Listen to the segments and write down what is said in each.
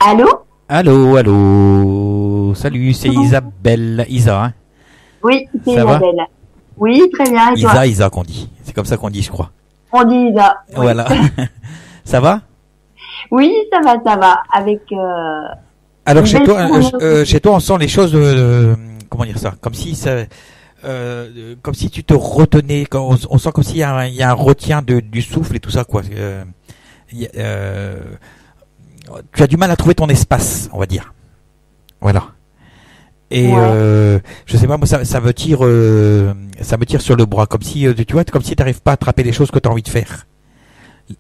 Allô? Allô, allô. Salut, c'est Isabelle. Isa, hein? Oui, c'est Ça va? Isabelle. Oui, très bien, et toi? Isa qu'on dit. C'est comme ça qu'on dit, je crois. On dit Isa. Oui. Voilà. Ça va? Oui, ça va. Avec Alors une belle journée. chez toi, on sent les choses. Comment dire ça? Comme si tu te retenais. On sent comme s'il y a un retien du souffle et tout ça, quoi. Y a- euh, Tu as du mal à trouver ton espace, on va dire. Voilà. Et Ouais, je sais pas, moi ça me tire sur le bras, comme si tu vois, comme si t'arrives pas à attraper les choses que tu as envie de faire.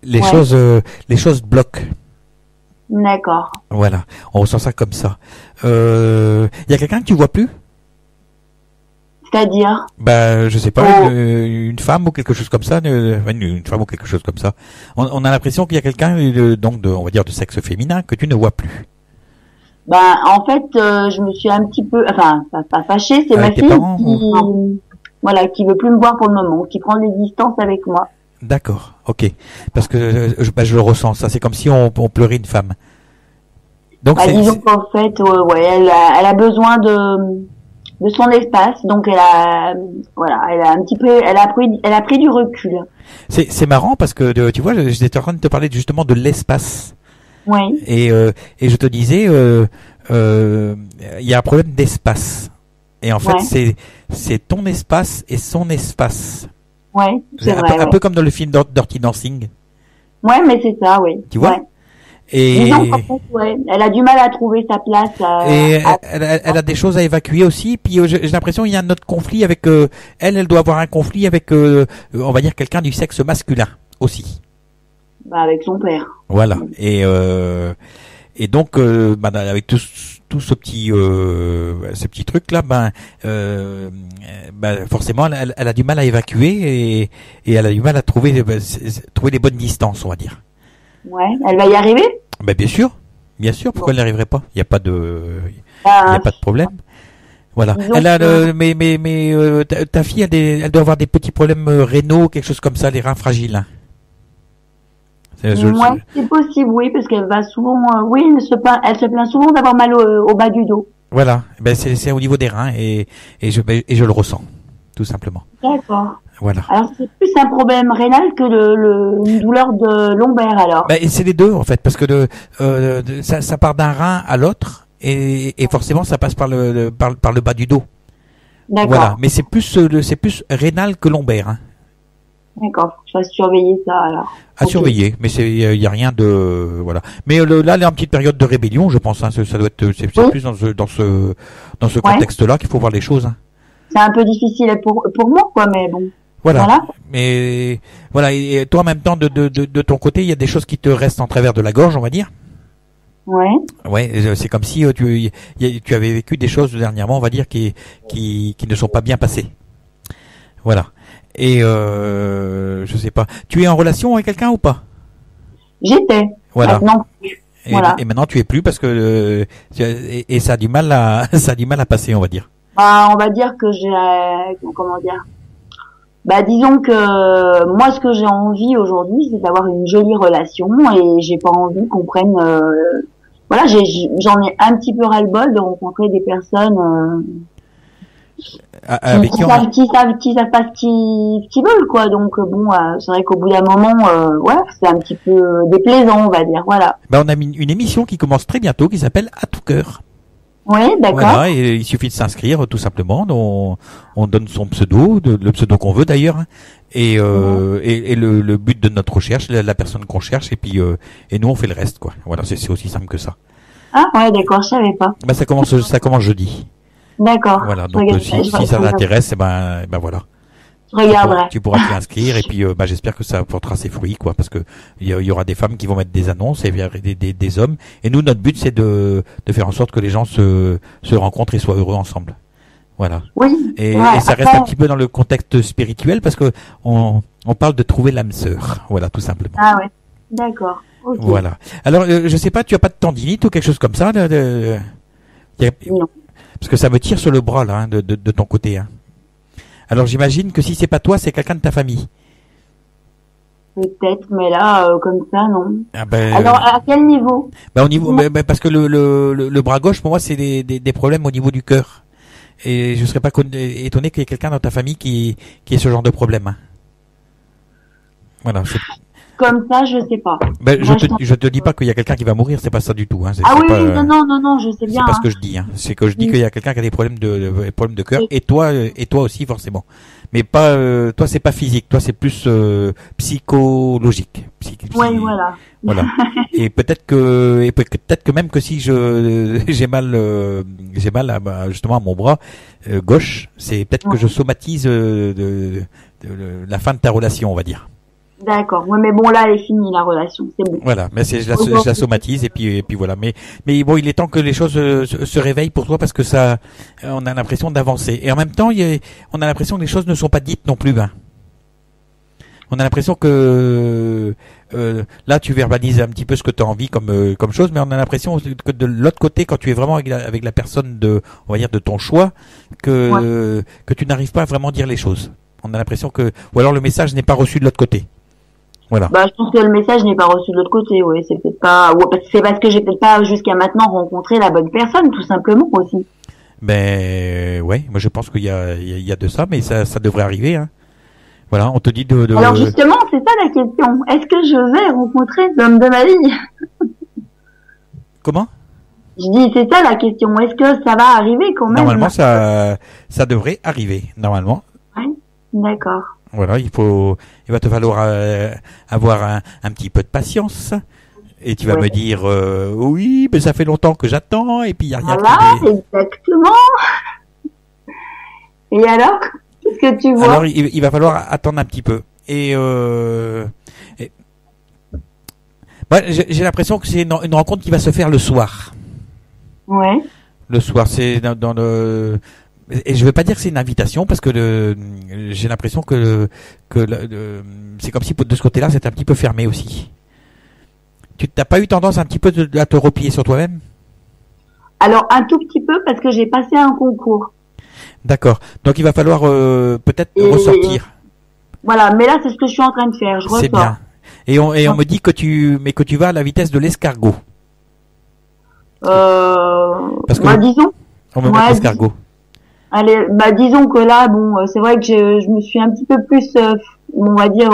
ouais, Les choses bloquent. d'accord. Voilà, on ressent ça comme ça. Il y a quelqu'un que tu vois plus? C'est-à-dire, Bah, je sais pas, oh, une femme ou quelque chose comme ça, une femme ou quelque chose comme ça. On a l'impression qu'il y a quelqu'un, on va dire de sexe féminin, que tu ne vois plus. ben, en fait, je me suis un petit peu, enfin, pas fâchée, c'est ma Avec tes fille parents? voilà, qui veut plus me voir pour le moment, qui prend des distances avec moi. D'accord, ok. Parce que je le ressens, ça. C'est comme si on pleurait une femme. Donc Bah, disons qu'en fait, ouais, elle a besoin de son espace, donc voilà, elle a un petit peu, elle a pris du recul. c'est marrant parce que tu vois, j'étais en train de te parler justement de l'espace Oui, et je te disais il y a un problème d'espace et en fait ouais, c'est ton espace et son espace. ouais, c'est vrai, Un ouais. peu comme dans le film Dirty Dancing, Ouais, mais c'est ça, oui. tu vois. Ouais. Disons qu'en Et fait, ouais, elle a du mal à trouver sa place. elle a des choses à évacuer aussi. Puis j'ai l'impression qu'il y a un autre conflit avec elle doit avoir un conflit avec on va dire quelqu'un du sexe masculin aussi. Bah, avec son père. Voilà. Et donc avec tout ce petit truc là, forcément elle a du mal à évacuer et elle a du mal à trouver trouver les bonnes distances, on va dire. Ouais, elle va y arriver? Ben bien sûr, Bon, pourquoi elle n'y arriverait pas? Il y a bah, pas de problème. Voilà. disons Elle a que, ta fille elle doit avoir des petits problèmes rénaux, quelque chose comme ça, les reins fragiles, hein. ouais, c'est possible, oui, parce qu'elle va souvent, oui, elle se plaint souvent d'avoir mal au bas du dos. Voilà. Ben c'est au niveau des reins et je le ressens, tout simplement. D'accord. Voilà. Alors, c'est plus un problème rénal que une douleur de lombaire, alors. Ben, et c'est les deux en fait, parce que ça part d'un rein à l'autre et forcément ça passe par le bas du dos. Voilà. D'accord. Mais c'est plus rénal que lombaire, hein. D'accord. Je vais surveiller ça, alors. À Ok. surveiller, mais il y a rien de voilà. Mais là, elle est en petite période de rébellion, je pense, hein. Ça doit être c'est Oui. plus dans ce Ouais. contexte-là qu'il faut voir les choses, hein. C'est un peu difficile pour moi, quoi, mais bon. Voilà. Voilà. Mais voilà. Et toi, en même temps, de ton côté, il y a des choses qui te restent en travers de la gorge, on va dire. Ouais. Ouais, c'est comme si tu avais vécu des choses dernièrement, on va dire, qui ne sont pas bien passées. Voilà. Et je sais pas. Tu es en relation avec quelqu'un ou pas? J'étais. Voilà. Maintenant, voilà. Et maintenant tu es plus parce que et ça a du mal à ça a du mal à passer, on va dire. Bah, on va dire que comment dire? Bah, disons que moi, ce que j'ai envie aujourd'hui, c'est d'avoir une jolie relation et j'ai pas envie qu'on prenne, voilà, j'en ai un petit peu ras-le-bol de rencontrer des personnes, Avec qui on a... qui savent pas ce qu'ils veulent, quoi. Donc, bon, c'est vrai qu'au bout d'un moment, ouais, c'est un petit peu déplaisant, on va dire. Voilà. On a mis une émission qui commence très bientôt qui s'appelle À tout cœur. Oui, d'accord. Voilà, et il suffit de s'inscrire tout simplement. On donne son pseudo, le pseudo qu'on veut d'ailleurs, hein. Et le but de notre recherche, la personne qu'on cherche, et nous on fait le reste, quoi. Voilà, c'est aussi simple que ça. Ah, ouais, d'accord, je savais pas. Bah ça commence jeudi. D'accord. Voilà, Je donc regarde- si ça t'intéresse, ben voilà. je regarderai. Tu pourras t'y inscrire et puis j'espère que ça portera ses fruits, quoi, parce que il y aura des femmes qui vont mettre des annonces et il y aura des hommes, et nous notre but c'est de faire en sorte que les gens se rencontrent et soient heureux ensemble. Voilà. Oui. Et Ouais, ça reste après, un petit peu dans le contexte spirituel parce que on parle de trouver l'âme sœur, voilà, tout simplement. ah ouais. D'accord. Ok. Voilà. Alors je sais pas, tu as pas de tendinite ou quelque chose comme ça y a- Non. parce que ça me tire sur le bras là, hein, de ton côté, hein. Alors j'imagine que si c'est pas toi, c'est quelqu'un de ta famille. peut-être, mais là, comme ça, non. Ah ben, Alors, à quel niveau? au niveau, parce que le bras gauche, pour moi, c'est des problèmes au niveau du cœur. Et je serais pas étonné qu'il y ait quelqu'un dans ta famille qui ait ce genre de problème. Hein. Voilà. Comme ça, je sais pas. Ben, je te dis pas qu'il y a quelqu'un qui va mourir, c'est pas ça du tout. Hein. Ah oui, non, je sais bien. C'est pas ce que je dis. Hein. C'est que je dis qu'il y a quelqu'un qui a des problèmes de cœur, et toi aussi forcément. Mais pas, toi c'est pas physique, toi c'est plus psychologique. Oui, voilà. Voilà. Et peut-être que même que si j'ai mal justement à mon bras gauche, c'est peut-être que je somatise de la fin de ta relation, on va dire. D'accord. Ouais, mais bon, là, elle est finie, la relation. C'est bon. Voilà. Mais je la somatise et puis voilà. Mais bon, il est temps que les choses se réveillent pour toi parce que ça, on a l'impression d'avancer. Et en même temps, on a l'impression que les choses ne sont pas dites non plus, hein. On a l'impression que là, tu verbalises un petit peu ce que tu as envie comme chose, mais on a l'impression que de l'autre côté, quand tu es vraiment avec la personne on va dire, de ton choix, que tu n'arrives pas à vraiment dire les choses. On a l'impression ou alors le message n'est pas reçu de l'autre côté. Voilà. Bah, je pense que le message n'est pas reçu de l'autre côté, oui. C'est peut-être pas, c'est parce que j'ai peut-être pas jusqu'à maintenant rencontré la bonne personne, tout simplement, aussi. Ben, ouais, moi je pense qu'il y a de ça, mais ça devrait arriver, hein. Voilà, on te dit de... Alors justement, c'est ça la question. Est-ce que je vais rencontrer l'homme de ma vie? Comment? Je dis, c'est ça la question. Est-ce que ça va arriver quand même? Normalement, ça devrait arriver, normalement. Oui, d'accord. Voilà, il va te falloir avoir un petit peu de patience. Et tu vas me dire, oui, mais ça fait longtemps que j'attends, et puis il n'y a rien Voilà, exactement. Et alors, qu'est-ce que tu vois? Alors, il va falloir attendre un petit peu. Et j'ai l'impression que c'est une rencontre qui va se faire le soir. Ouais. Le soir, c'est dans le... Et je veux pas dire que c'est une invitation parce que j'ai l'impression que c'est comme si de ce côté-là, c'est un petit peu fermé aussi. Tu n'as pas eu tendance un petit peu à te replier sur toi-même? Alors, un tout petit peu parce que j'ai passé un concours. D'accord. Donc, il va falloir peut-être ressortir. Voilà, mais là, c'est ce que je suis en train de faire. Je ressors. C'est bien. Et on me dit que tu vas à la vitesse de l'escargot. Parce que disons. On me met l'escargot. Allez, disons que là, bon, c'est vrai que je me suis un petit peu plus, on va dire,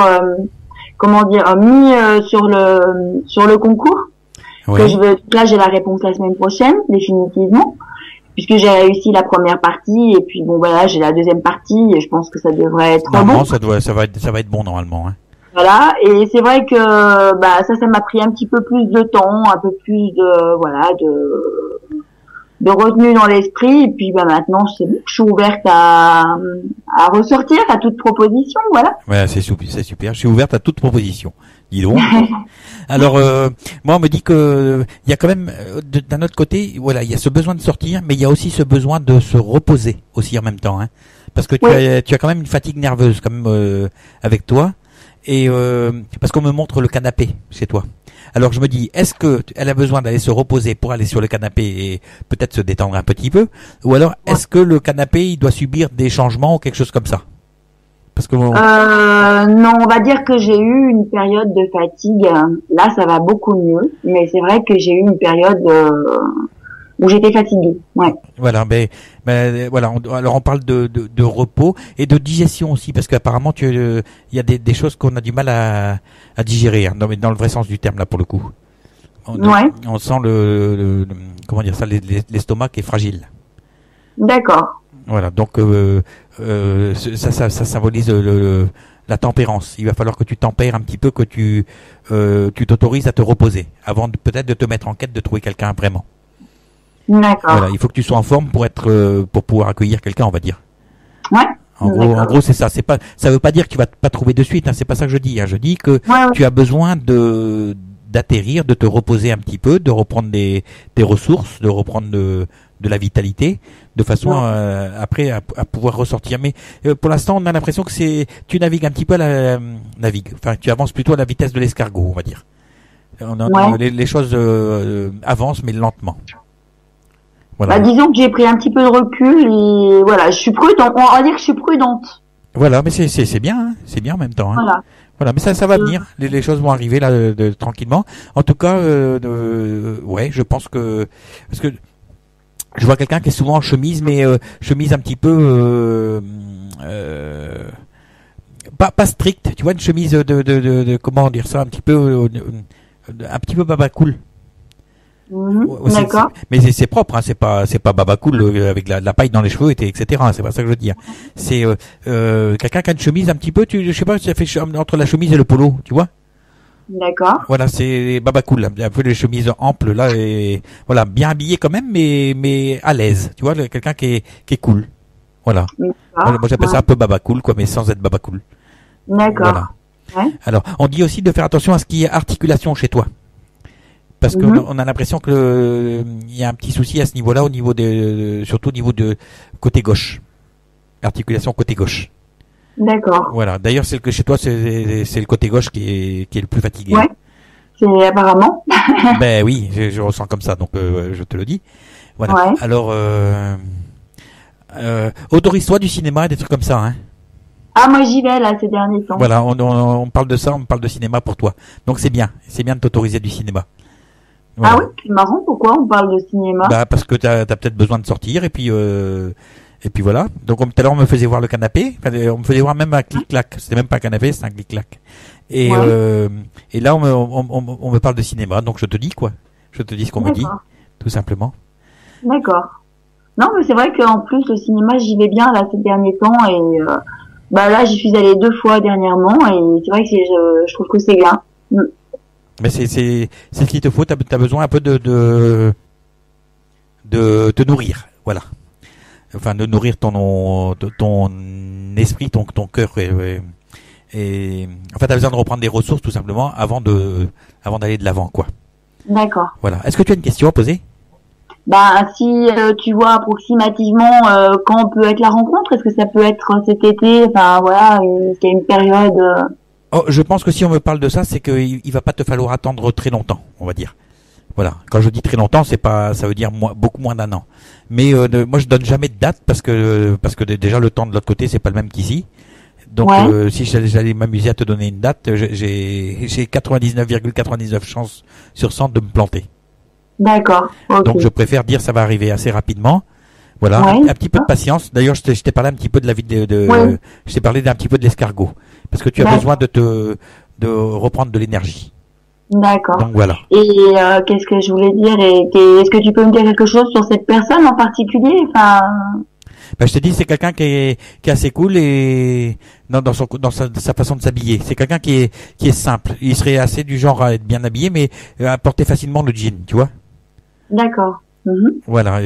mis sur le concours. Oui. Là, j'ai la réponse la semaine prochaine, définitivement, puisque j'ai réussi la première partie et puis bon, voilà, j'ai la deuxième partie et je pense que ça devrait être bon. Ça va être bon normalement, hein. Voilà, et c'est vrai que ça m'a pris un petit peu plus de temps, un peu plus de retenue dans l'esprit, et puis maintenant c'est bon, je suis ouverte à ressortir à toute proposition, voilà. Ouais, c'est super, je suis ouverte à toute proposition. Dis donc. Alors moi on me dit que il y a quand même d'un autre côté, voilà, il y a ce besoin de sortir, mais il y a aussi ce besoin de se reposer aussi en même temps, hein. Parce que tu as quand même une fatigue nerveuse quand même avec toi. Et parce qu'on me montre le canapé chez toi. Alors je me dis, est-ce que elle a besoin d'aller se reposer pour aller sur le canapé et peut-être se détendre un petit peu, ou alors est-ce que le canapé il doit subir des changements ou quelque chose comme ça? Parce que non, on va dire que j'ai eu une période de fatigue. Là, ça va beaucoup mieux, mais c'est vrai que j'ai eu une période où j'étais fatiguée. Ouais. Voilà, mais voilà. Alors on parle de repos et de digestion aussi, parce qu'apparemment il y a des choses qu'on a du mal à digérer, hein, dans le vrai sens du terme là pour le coup. On sent comment dire ça, l'estomac qui est fragile. D'accord. Voilà, donc ça symbolise la tempérance. Il va falloir que tu tempères un petit peu, que tu t'autorises à te reposer avant peut-être de te mettre en quête de trouver quelqu'un vraiment. D'accord. Voilà, il faut que tu sois en forme pour pouvoir accueillir quelqu'un, on va dire. Ouais. En gros, c'est ça. Ça veut pas dire que tu vas pas trouver de suite, hein, c'est pas ça que je dis, hein. Je dis que tu as besoin d'atterrir, de te reposer un petit peu, de reprendre des ressources, de reprendre de la vitalité, de façon après à pouvoir ressortir. Mais pour l'instant, on a l'impression que tu navigues un petit peu enfin, tu avances plutôt à la vitesse de l'escargot, on va dire. Les choses avancent, mais lentement. Voilà. Disons que j'ai pris un petit peu de recul et voilà, je suis prudente. On va dire que je suis prudente. Voilà, mais c'est bien, hein, c'est bien en même temps. Hein. Voilà. Voilà, mais ça va venir. Les choses vont arriver là tranquillement. En tout cas, ouais, je pense que parce que je vois quelqu'un qui est souvent en chemise, mais chemise un petit peu pas stricte. Tu vois, une chemise de comment dire ça, un petit peu baba cool. D'accord. Mais c'est propre, hein, c'est pas baba cool avec la paille dans les cheveux etc. C'est pas ça que je veux dire. C'est quelqu'un qui a une chemise un petit peu, je sais pas, ça fait entre la chemise et le polo, tu vois. D'accord. Voilà, c'est baba cool, un peu les chemises amples là et voilà, bien habillé quand même, mais à l'aise, tu vois, quelqu'un qui est cool. Voilà. Moi j'appelle ça un peu baba cool, quoi, mais sans être baba cool. D'accord. Voilà. Ouais. Alors, on dit aussi de faire attention à ce qui est articulation chez toi. Parce qu'on a l'impression que il y a un petit souci à ce niveau-là, surtout au niveau de côté gauche. Articulation côté gauche. D'accord. Voilà. D'ailleurs, celle que chez toi, c'est le côté gauche qui est le plus fatigué. Ouais. C'est apparemment. Ben oui, je ressens comme ça, donc je te le dis. Voilà. Ouais. Alors, autorise-toi du cinéma et des trucs comme ça, hein. Ah, moi j'y vais là ces derniers temps. Voilà, on parle de ça, on parle de cinéma pour toi. Donc c'est bien de t'autoriser du cinéma. Voilà. Ah oui, c'est marrant, pourquoi on parle de cinéma? Bah parce que t'as peut-être besoin de sortir et puis voilà. Donc tout à l'heure on me faisait voir le canapé, on me faisait voir même un clic-clac. C'était même pas un canapé, c'est un clic-clac. Et là on me parle de cinéma, donc je te dis quoi. Je te dis ce qu'on me dit, tout simplement. D'accord. Non, mais c'est vrai qu'en plus le cinéma j'y vais bien là ces derniers temps et bah là j'y suis allée 2 fois dernièrement et c'est vrai que je trouve que c'est bien. Mais c'est ce qu'il te faut. T'as besoin un peu de te nourrir, voilà. Enfin, de nourrir ton esprit, ton cœur et enfin t'as besoin de reprendre des ressources tout simplement avant d'aller de l'avant, quoi. D'accord. Voilà. Est-ce que tu as une question à poser? Bah si tu vois approximativement quand peut être la rencontre, est-ce que ça peut être cet été, enfin voilà, est-ce qu'il y a une période Oh, je pense que si on me parle de ça, c'est qu'il va pas te falloir attendre très longtemps, on va dire. Voilà. Quand je dis très longtemps, ça veut dire beaucoup moins d'1 an. Mais moi, je donne jamais de date parce que déjà le temps de l'autre côté, c'est pas le même qu'ici. Donc, si j'allais m'amuser à te donner une date, j'ai 99,99 chances sur 100 de me planter. D'accord. Okay. Donc, je préfère dire ça va arriver assez rapidement. Voilà. Un petit peu de patience. D'ailleurs, je t'ai parlé un petit peu de la vie je t'ai parlé d'un petit peu de l'escargot. Parce que tu as besoin de reprendre de l'énergie. D'accord. Donc voilà. Et qu'est-ce que je voulais dire est-ce que tu peux me dire quelque chose sur cette personne en particulier? Enfin. Ben, je te dis, c'est quelqu'un qui est assez cool et dans sa façon de s'habiller. C'est quelqu'un qui est simple. Il serait assez du genre à être bien habillé, mais à porter facilement le jean, tu vois. D'accord. Voilà,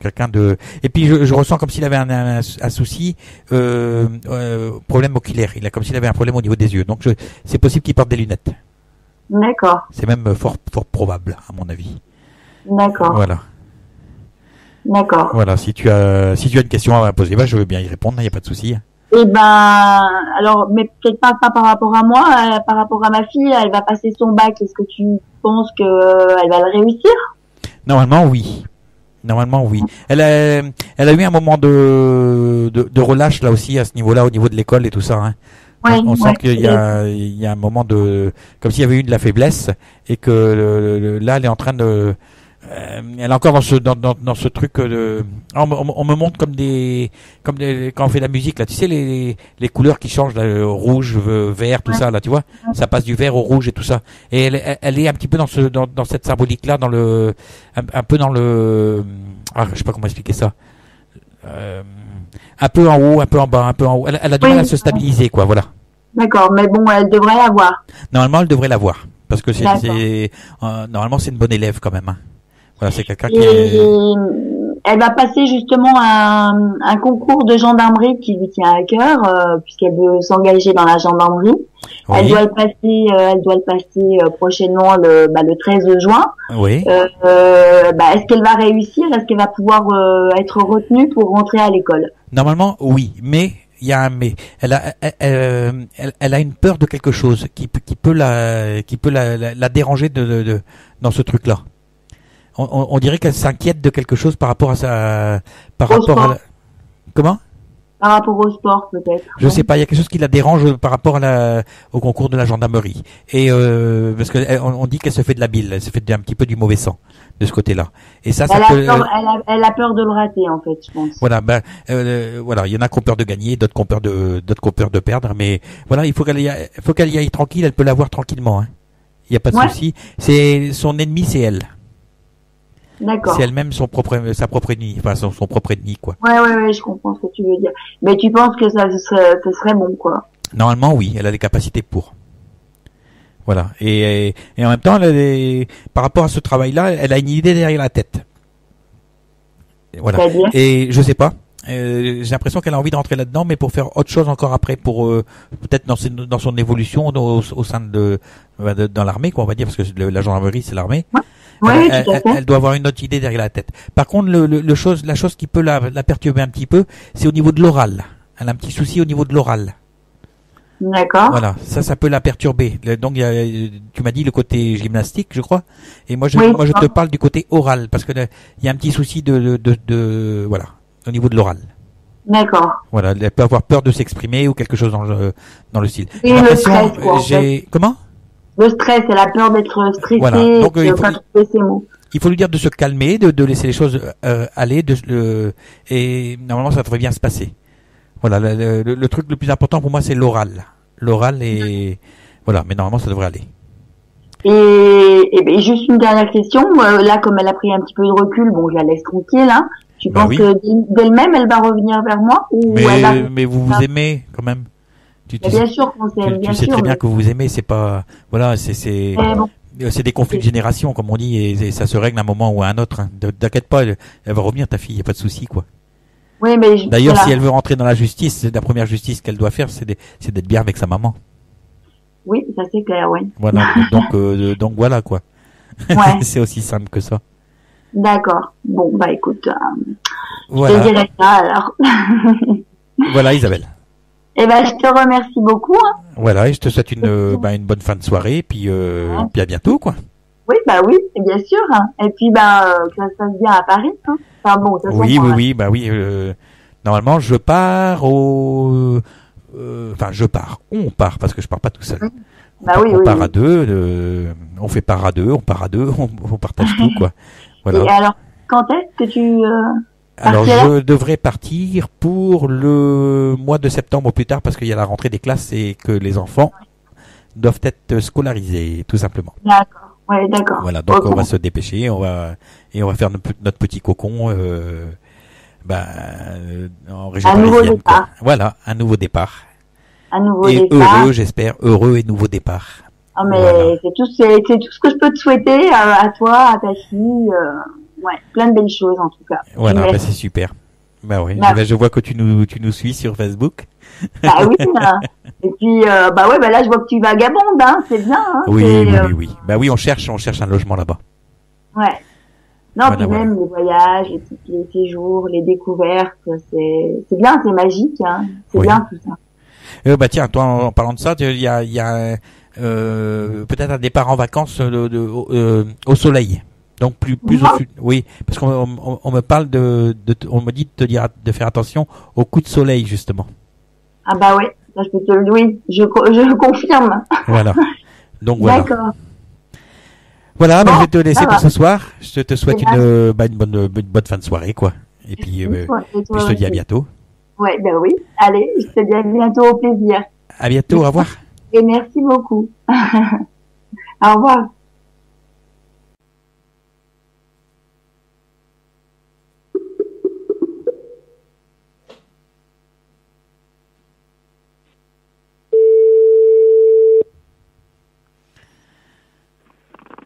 quelqu'un de. Et puis je ressens comme s'il avait un souci, problème oculaire. Il a comme s'il avait un problème au niveau des yeux. Donc c'est possible qu'il porte des lunettes. D'accord. C'est même fort probable à mon avis. D'accord. Voilà. D'accord. Voilà. Si tu as une question à poser, je veux bien y répondre. Il n'y a pas de souci. Eh ben, alors, mais peut-être pas par rapport à moi, par rapport à ma fille, elle va passer son bac. Est-ce que tu penses que elle va le réussir? Normalement, oui. Elle a eu un moment de relâche là aussi à ce niveau-là, au niveau de l'école et tout ça. Hein. Ouais, on sent qu'il y a un moment comme s'il y avait eu de la faiblesse et que là, elle est en train de, elle est encore dans ce truc de. On me montre comme quand on fait la musique là, tu sais les couleurs qui changent, là, rouge, vert, tout ça là, tu vois, ça passe du vert au rouge et tout ça. Et elle est un petit peu dans cette symbolique là, un peu dans le, je sais pas comment expliquer ça. Un peu en haut, un peu en bas, un peu en haut. Elle a du mal à se stabiliser, quoi, voilà. D'accord, mais bon, elle devrait l'avoir. Normalement, elle devrait l'avoir, parce que normalement c'est une bonne élève quand même. Hein. Voilà, c'est quelqu'un qui elle va passer justement un concours de gendarmerie qui lui tient à cœur, puisqu'elle veut s'engager dans la gendarmerie. Oui. Elle doit le passer prochainement le 13 juin. Oui. Est-ce qu'elle va réussir? Est-ce qu'elle va pouvoir être retenue pour rentrer à l'école? Normalement, oui, mais il y a un mais. Elle a une peur de quelque chose qui peut la déranger dans ce truc-là. On dirait qu'elle s'inquiète de quelque chose par rapport à sa, comment? Par rapport au sport, peut-être. Je sais pas, il y a quelque chose qui la dérange par rapport au concours de la gendarmerie. Et parce que on dit qu'elle se fait de la bile, elle se fait un petit peu du mauvais sang de ce côté-là. Et ça peut. Elle a peur de le rater, en fait, je pense. Voilà, voilà, il y en a qui ont peur de gagner, d'autres qui ont peur de perdre, mais voilà, il faut qu'elle y aille tranquille, elle peut l'avoir tranquillement. Hein. Il y a pas de souci. C'est son ennemi, c'est elle. D'accord. C'est elle-même sa propre ennemi, enfin son propre ennemi, quoi. Ouais, je comprends ce que tu veux dire. Mais tu penses que ça serait bon, quoi. Normalement, oui, elle a les capacités pour. Voilà. Et en même temps, par rapport à ce travail-là, elle a une idée derrière la tête. Voilà. C'est-à-dire ? Et je sais pas. J'ai l'impression qu'elle a envie de rentrer là-dedans, mais pour faire autre chose encore après, pour peut-être dans son évolution au sein dans l'armée, quoi, on va dire, parce que la gendarmerie, c'est l'armée. Ouais, tout à fait. Elle doit avoir une autre idée derrière la tête. Par contre, la chose qui peut la perturber un petit peu, c'est au niveau de l'oral. Elle a un petit souci au niveau de l'oral. D'accord. Voilà, ça peut la perturber. Donc, tu m'as dit le côté gymnastique, je crois. Et moi, je te parle du côté oral, parce que il y a un petit souci voilà, au niveau de l'oral. D'accord. Voilà, elle peut avoir peur de s'exprimer ou quelque chose dans le style. Et le stress, quoi. Comment? Le stress, elle a peur d'être stressée, voilà. Donc, de pas trouver ses mots. Il faut lui dire de se calmer, de laisser les choses aller, et normalement ça devrait bien se passer. Voilà, le truc le plus important pour moi c'est l'oral. L'oral et voilà, mais normalement ça devrait aller. Et juste une dernière question, là comme elle a pris un petit peu de recul, bon je la laisse tranquille, hein. Tu penses que d'elle-même elle va revenir vers moi ou mais vous aimez quand même. Bien sûr qu'on s'aime, bien sûr. Tu sais très bien que vous vous aimez, c'est pas voilà, c'est des conflits de génération comme on dit et ça se règle à un moment ou à un autre. Hein. T'inquiète pas, elle va revenir ta fille, y a pas de souci quoi. Oui, mais d'ailleurs si elle veut rentrer dans la justice, la première justice qu'elle doit faire c'est d'être bien avec sa maman. Oui, ça c'est clair, oui. Voilà, donc voilà quoi. Ouais. C'est aussi simple que ça. D'accord. Bon, bah écoute, voilà. je te dirai ça alors. Voilà Isabelle. Eh ben, je te remercie beaucoup. Hein. Voilà, et je te souhaite une bonne fin de soirée, puis à bientôt, quoi. Oui, bien sûr. Hein. Et puis, que ça se passe bien à Paris. Hein. Enfin bon, ça oui. Normalement, je pars on part, parce que je pars pas tout seul. On part à deux, on fait part à deux, on part à deux, on partage tout, quoi. Voilà. Et alors, quand est-ce que tu... Alors je devrais partir pour le mois de septembre au plus tard parce qu'il y a la rentrée des classes et que les enfants doivent être scolarisés tout simplement. D'accord. Ouais, d'accord. Voilà, donc on va se dépêcher, on va faire notre petit cocon en région parisienne. Voilà, un nouveau départ. Heureux, j'espère, heureux et nouveau départ. Ah mais voilà. c'est tout ce que je peux te souhaiter à toi, à ta fille. Ouais, plein de belles choses en tout cas. Voilà, c'est super. Bah oui, je vois que tu nous suis sur Facebook. Bah oui. Et puis là je vois que tu vagabondes, hein, c'est bien. Hein, oui. Bah oui, on cherche un logement là-bas. Ouais. Non, puis même les voyages, les séjours, les découvertes, c'est bien, c'est magique, hein. C'est bien tout ça. Tiens, toi en parlant de ça, il y a peut-être un départ en vacances au soleil. Donc plus au sud, oui, parce qu'on me parle on me dit de te dire de faire attention aux coups de soleil justement. Ah bah oui, ça je peux te le je confirme. Voilà. Donc voilà. D'accord. Voilà, je vais te laisser pour ce soir. Je te souhaite une bonne fin de soirée quoi. Et puis, je te dis à bientôt. Ouais, ben oui. Allez, je te dis à bientôt, au plaisir. À bientôt, au revoir. Et merci beaucoup. Au revoir.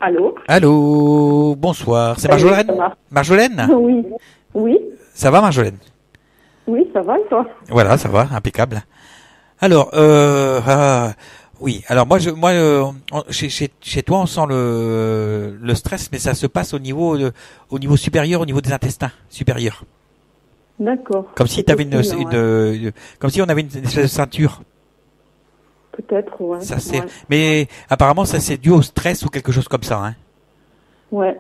Allô? Allô, bonsoir. C'est Marjolaine? Marjolaine? Oui. Ça va, Marjolaine? Oui, ça va, et toi? Voilà, ça va, impeccable. Alors, oui. Alors chez toi, on sent le stress, mais ça se passe au niveau supérieur, au niveau des intestins supérieurs. D'accord. Comme si t'avais comme si on avait une espèce de ceinture. Peut-être, ouais. Mais apparemment, ça c'est dû au stress ou quelque chose comme ça, hein. Ouais.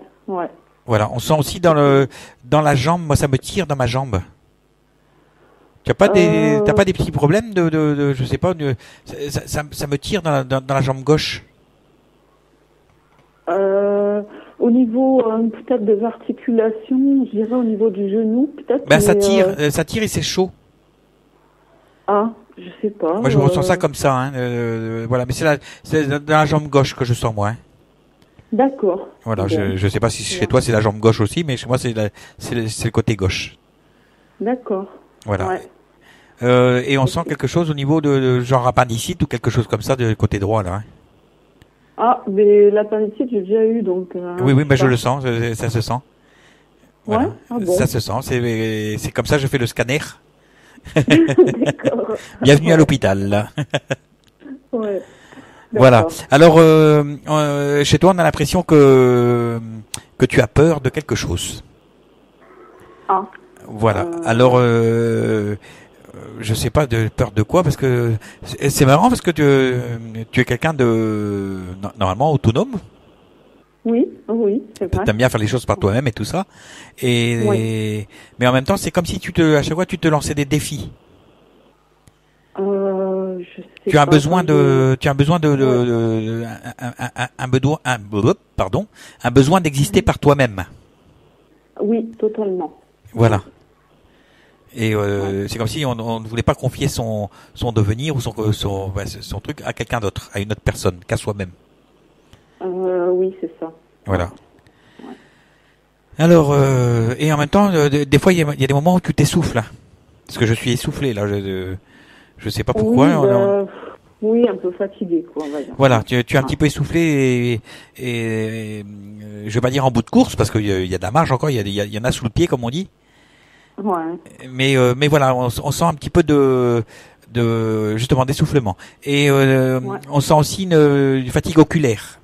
Voilà, on sent aussi dans la jambe, moi ça me tire dans ma jambe. T'as pas des petits problèmes je sais pas, ça me tire dans la jambe gauche. Au niveau peut-être des articulations, je dirais au niveau du genou, peut-être. Ben ça mais, tire et c'est chaud. Ah, je sais pas. Moi je ressens ça comme ça, hein. Voilà, mais c'est dans la jambe gauche que je sens moi. Hein. D'accord. Voilà, Bon. je sais pas si chez toi c'est la jambe gauche aussi, mais chez moi c'est le côté gauche. D'accord. Voilà. Ouais. Et on sent quelque chose au niveau de genre appendicite ou quelque chose comme ça de côté droit là. Hein. Ah, mais l'appendicite, j'ai déjà eu, donc... Oui, mais je le sens, ça se sent. Voilà. Ouais, ah bon. Ça se sent, c'est comme ça je fais le scanner. D'accord. Bienvenue à l'hôpital. Là. Ouais. Voilà. D'accord. Alors, chez toi, on a l'impression que tu as peur de quelque chose. Ah. Voilà. Alors, je sais pas de peur de quoi, parce que c'est marrant parce que tu es quelqu'un de normalement autonome. Oui, oui, c'est vrai. T'aimes bien faire les choses par toi-même et tout ça. Oui. Mais en même temps, c'est comme si à chaque fois, tu te lançais des défis. Je sais Tu as pas, besoin quand tu as besoin un besoin d'exister par toi-même. Oui, totalement. Voilà. Et c'est comme si on ne voulait pas confier son devenir ou son truc à quelqu'un d'autre, à une autre personne, qu'à soi-même. Oui, c'est ça. Voilà. Ouais. Alors, et en même temps, des fois, il y a des moments où tu t'essouffles. Hein. Parce que je suis essoufflé, là. Je sais pas pourquoi. Oui, oui, un peu fatigué, quoi, on va dire. Voilà, tu es un petit peu essoufflé et je vais pas dire en bout de course, parce qu'il y a de la marge encore, il y en a sous le pied, comme on dit. Ouais. Mais voilà, on sent un petit peu justement d'essoufflement. Et on sent aussi une fatigue oculaire.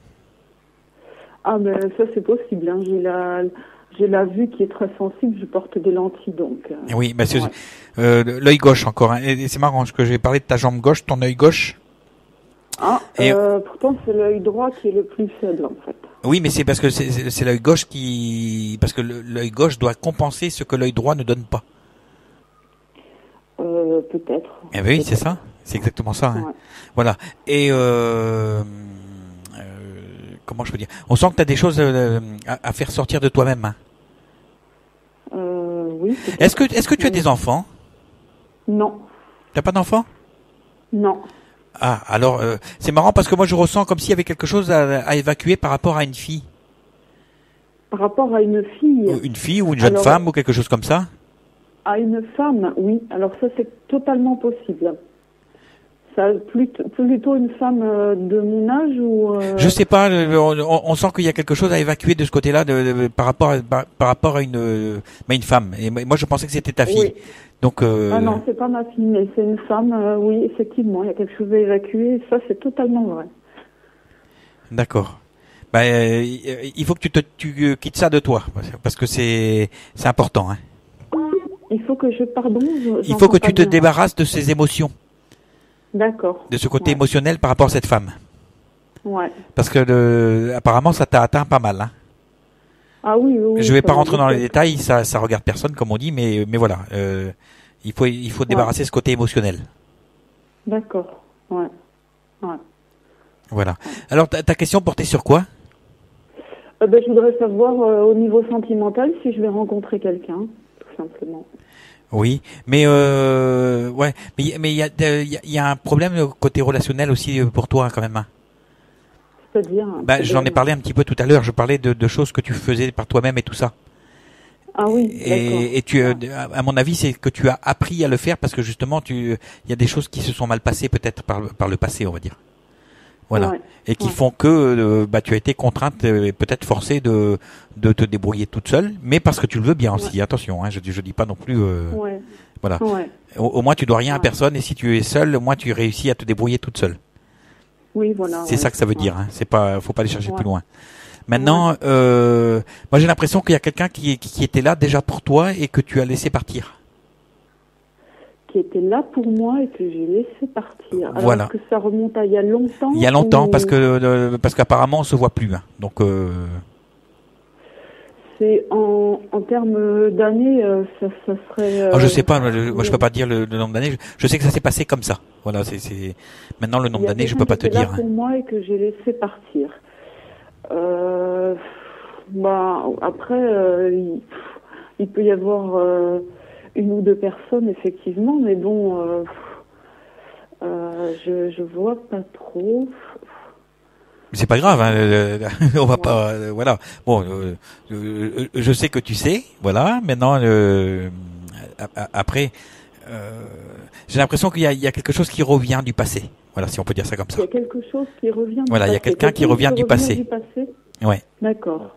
Ah, ben ça c'est possible. Hein. J'ai la vue qui est très sensible. Je porte des lentilles, donc. Oui, mais l'œil gauche encore. Hein. Et c'est marrant parce que j'ai parlé de ta jambe gauche, ton œil gauche. Ah, pourtant c'est l'œil droit qui est le plus faible en fait. Oui, mais c'est parce que c'est l'œil gauche parce que l'œil gauche doit compenser ce que l'œil droit ne donne pas. Peut-être. Eh ben oui, c'est ça. C'est exactement ça. Hein. Ouais. Voilà. Et comment je peux dire? On sent que tu as des choses à faire sortir de toi-même. Hein. Oui. Est-ce que tu as des enfants? Non. T'as pas d'enfants? Non. Ah, alors c'est marrant parce que moi je ressens comme s'il y avait quelque chose à évacuer par rapport à une fille. Par rapport à une fille. Une fille ou une jeune femme ou quelque chose comme ça? À une femme, oui. Alors ça c'est totalement possible. Ça plutôt une femme de mon âge ou. Je sais pas. On sent qu'il y a quelque chose à évacuer de ce côté-là par rapport à une femme. Et moi je pensais que c'était ta fille. Oui. Donc. Ah non, c'est pas ma fille, mais c'est une femme. Oui, effectivement, il y a quelque chose à évacuer. Ça c'est totalement vrai. D'accord. Il faut que tu quittes ça de toi parce que c'est important. Hein. Il faut que il faut que tu te débarrasses de ces émotions. D'accord. De ce côté émotionnel par rapport à cette femme. Ouais. Parce que apparemment ça t'a atteint pas mal. Hein. Ah oui. Je vais pas rentrer dans les détails, ça regarde personne comme on dit, mais voilà, il faut débarrasser ce côté émotionnel. D'accord. Ouais. Voilà. Alors ta question portait sur quoi? Je voudrais savoir au niveau sentimental si je vais rencontrer quelqu'un, tout simplement. Oui, mais mais il y a un problème côté relationnel aussi pour toi quand même. Hein. C'est-à-dire j'en ai parlé un petit peu tout à l'heure. Je parlais de choses que tu faisais par toi-même et tout ça. Ah oui. Et tu, à mon avis, c'est que tu as appris à le faire parce que justement, il y a des choses qui se sont mal passées peut-être par le passé, on va dire. Voilà. Ouais. Et qui font que tu as été contrainte, peut-être forcée de te débrouiller toute seule, mais parce que tu le veux bien aussi. Attention, hein, je dis pas non plus. Voilà. Ouais. Au moins, tu dois rien à personne, et si tu es seule, au moins tu réussis à te débrouiller toute seule. Oui, voilà. C'est ça que ça veut dire. Hein. C'est pas, faut pas aller chercher plus loin. Maintenant, moi j'ai l'impression qu'il y a quelqu'un qui était là déjà pour toi et que tu as laissé partir. Qui était là pour moi et que j'ai laissé partir. Alors voilà. Est-ce que ça remonte à il y a longtemps? Il y a longtemps parce qu'apparemment on se voit plus. Hein. Donc. C'est en termes d'années, ça serait. Je sais pas, moi je peux pas dire le nombre d'années. Je sais que ça s'est passé comme ça. Voilà, c'est maintenant le nombre d'années, je peux pas te dire. Il y a quelqu'un qui était là pour moi et que j'ai laissé partir. Après, il peut y avoir une ou deux personnes effectivement, mais bon, je vois pas trop. C'est pas grave, hein, on va pas, voilà. Bon, je sais que tu sais, voilà. Maintenant, après, j'ai l'impression qu'il y a quelque chose qui revient du passé. Voilà, si on peut dire ça comme ça. Il y a quelque chose qui revient du passé. Voilà, il y a quelqu'un qui revient du passé. Ouais. D'accord.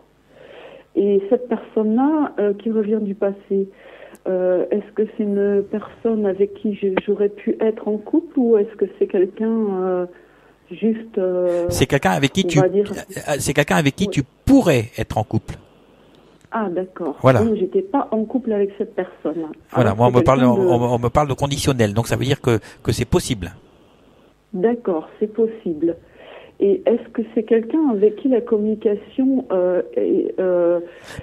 Et cette personne-là qui revient du passé, est-ce que c'est une personne avec qui j'aurais pu être en couple ou est-ce que c'est quelqu'un juste c'est quelqu'un avec qui c'est quelqu'un avec qui tu pourrais être en couple. Ah d'accord. Voilà. Donc j'étais pas en couple avec cette personne. Voilà, moi on me parle de conditionnel, donc ça veut dire que c'est possible. D'accord, c'est possible. Et est-ce que c'est quelqu'un avec qui la communication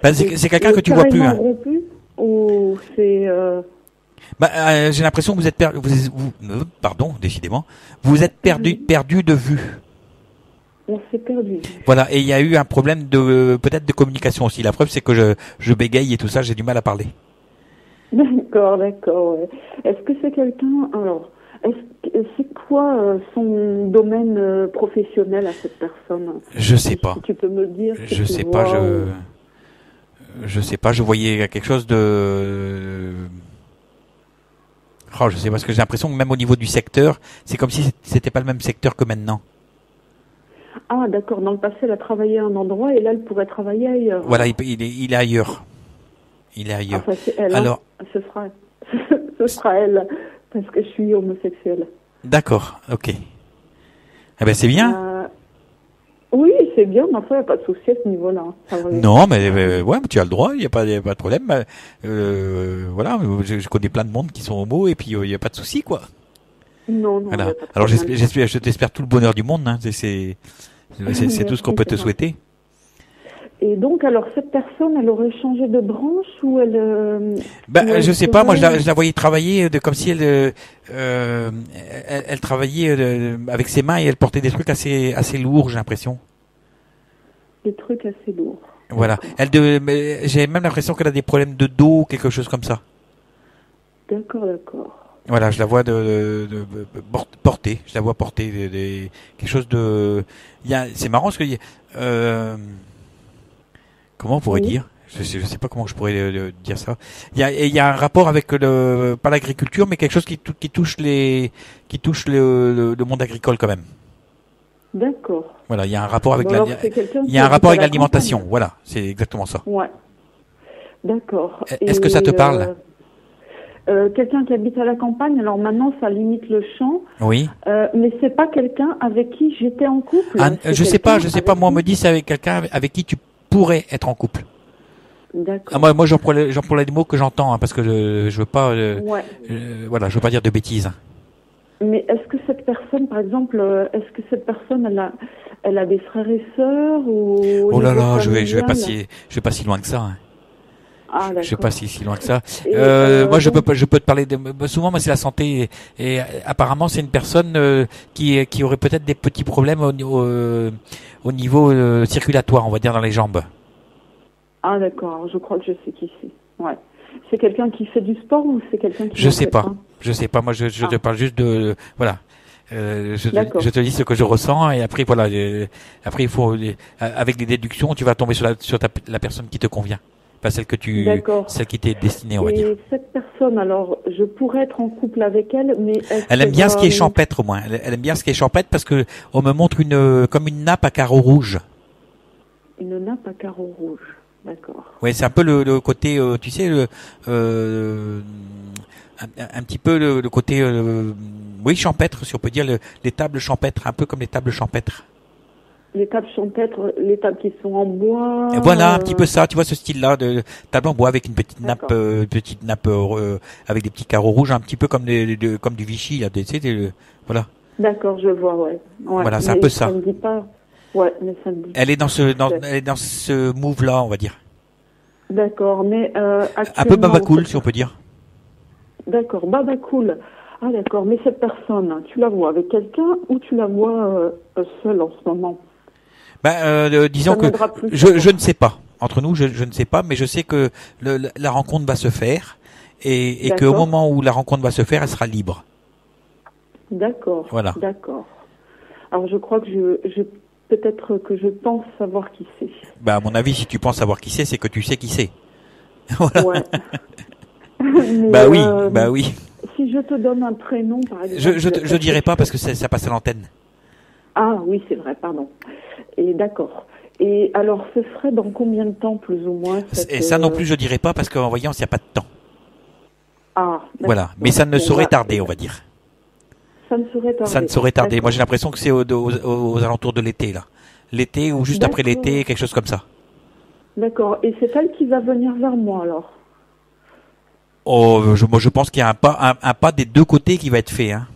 c'est quelqu'un que tu vois plus. Hein. Rompu, ou c'est j'ai l'impression que vous êtes pardon, décidément, vous êtes perdu de vue. On s'est perdu. Voilà, et il y a eu un problème peut-être de communication aussi. La preuve, c'est que je bégaye et tout ça, j'ai du mal à parler. D'accord. Ouais. Est-ce que c'est quelqu'un alors c'est quoi son domaine professionnel à cette personne? Je sais pas. Si tu peux me dire. Je sais pas. Je sais pas. Je voyais quelque chose de. Je sais pas, parce que j'ai l'impression que même au niveau du secteur, c'est comme si c'était pas le même secteur que maintenant. Ah d'accord. Dans le passé, elle a travaillé à un endroit et là, elle pourrait travailler ailleurs. Voilà, il est ailleurs. Il est ailleurs. Enfin, c'est elle. Alors, ce sera elle. Parce que je suis homosexuelle. D'accord, ok. Eh ben c'est bien. Oui, c'est bien, mais enfin, il n'y a pas de souci à ce niveau-là. Non, mais ouais, tu as le droit, il n'y a pas de problème. Voilà, je connais plein de monde qui sont homos et puis il n'y a pas de souci, quoi. Non. Voilà. Alors je t'espère tout le bonheur du monde. Hein. C'est tout ce qu'on peut te souhaiter. Et donc, alors, cette personne, elle aurait changé de branche ou elle... je sais pas, moi je la voyais travailler comme si elle travaillait avec ses mains et elle portait des trucs assez lourds, j'ai l'impression. Des trucs assez lourds. Voilà. J'ai même l'impression qu'elle a des problèmes de dos, quelque chose comme ça. D'accord. Voilà, je la vois porter. Je la vois porter quelque chose de... C'est marrant parce que... comment on pourrait dire? Je sais pas comment je pourrais dire ça. Il y a un rapport avec pas l'agriculture, mais quelque chose qui touche le monde agricole quand même. D'accord. Voilà, il y a un rapport avec l'alimentation. Voilà, c'est exactement ça. Ouais. D'accord. Est-ce que ça te parle? Quelqu'un qui habite à la campagne, alors maintenant ça limite le champ. Oui. Mais c'est pas quelqu'un avec qui j'étais en couple. Je sais pas. Moi, on me dit c'est avec quelqu'un avec qui tu pourrais être en couple. D'accord. Moi, j'emploie les mots que j'entends, hein, parce que je veux pas. Voilà, je veux pas dire de bêtises. Mais est-ce que cette personne, par exemple, elle a des frères et sœurs ou? Oh là là, je vais pas si loin que ça. Hein. Ah, je sais pas si loin que ça. Moi, je peux te parler souvent, moi, c'est la santé et apparemment, c'est une personne qui aurait peut-être des petits problèmes au niveau circulatoire, on va dire dans les jambes. Ah d'accord, je crois que je sais qui c'est. Ouais. C'est quelqu'un qui fait du sport ou c'est quelqu'un qui... Je sais pas. Moi, je te parle juste de voilà. Je te dis ce que je ressens et après voilà. Après, il faut avec des déductions, tu vas tomber sur la personne qui te convient. Pas celle celle qui t'est destinée, on va dire. Et cette personne, alors, je pourrais être en couple avec elle, mais elle aime bien ce qui est champêtre, moi. Elle aime bien ce qui est champêtre parce que on me montre comme une nappe à carreaux rouges. Une nappe à carreaux rouges, d'accord. Ouais, c'est un peu le côté, tu sais, un petit peu le côté, oui, champêtre, si on peut dire, les tables champêtres, un peu comme les tables champêtres. Les tables champêtres, les tables qui sont en bois. Et voilà, un petit peu ça, tu vois ce style-là de table en bois avec une petite nappe, avec des petits carreaux rouges, un petit peu comme comme du Vichy, là, tu sais, voilà. D'accord, je vois, ouais. Voilà, c'est un peu ça. Ça me dit pas. Ouais, mais ça me dit. Elle est dans ce move-là, on va dire. D'accord, mais Un actuellement... peu babacool, si on peut dire. D'accord, cool. Ah d'accord, mais cette personne, tu la vois avec quelqu'un ou tu la vois seule en ce moment? Disons Ça que m'aidera plus. je ne sais pas. Entre nous, je ne sais pas, mais je sais que la rencontre va se faire et qu'au D'accord. moment où la rencontre va se faire, elle sera libre. D'accord, Voilà. d'accord. Alors je crois que peut-être que je pense savoir qui c'est. À mon avis, si tu penses savoir qui c'est que tu sais qui c'est. Voilà. Ouais. Mais, Oui. Si je te donne un prénom, par exemple... Je dirai pas parce que ça passe à l'antenne. Ah oui, c'est vrai, pardon. Et d'accord. Et alors, ce serait dans combien de temps, plus ou moins Et ça non plus, je dirai pas parce qu'en voyance, il n'y a pas de temps. Ah, voilà. Mais ça ne saurait tarder, on va dire. Ça ne saurait tarder. Ça ne saurait tarder. Moi, j'ai l'impression que c'est aux alentours de l'été, là. L'été ou juste après l'été, quelque chose comme ça. D'accord. Et c'est elle qui va venir vers moi, alors? Oh, moi, je pense qu'il y a un pas des deux côtés qui va être fait, hein.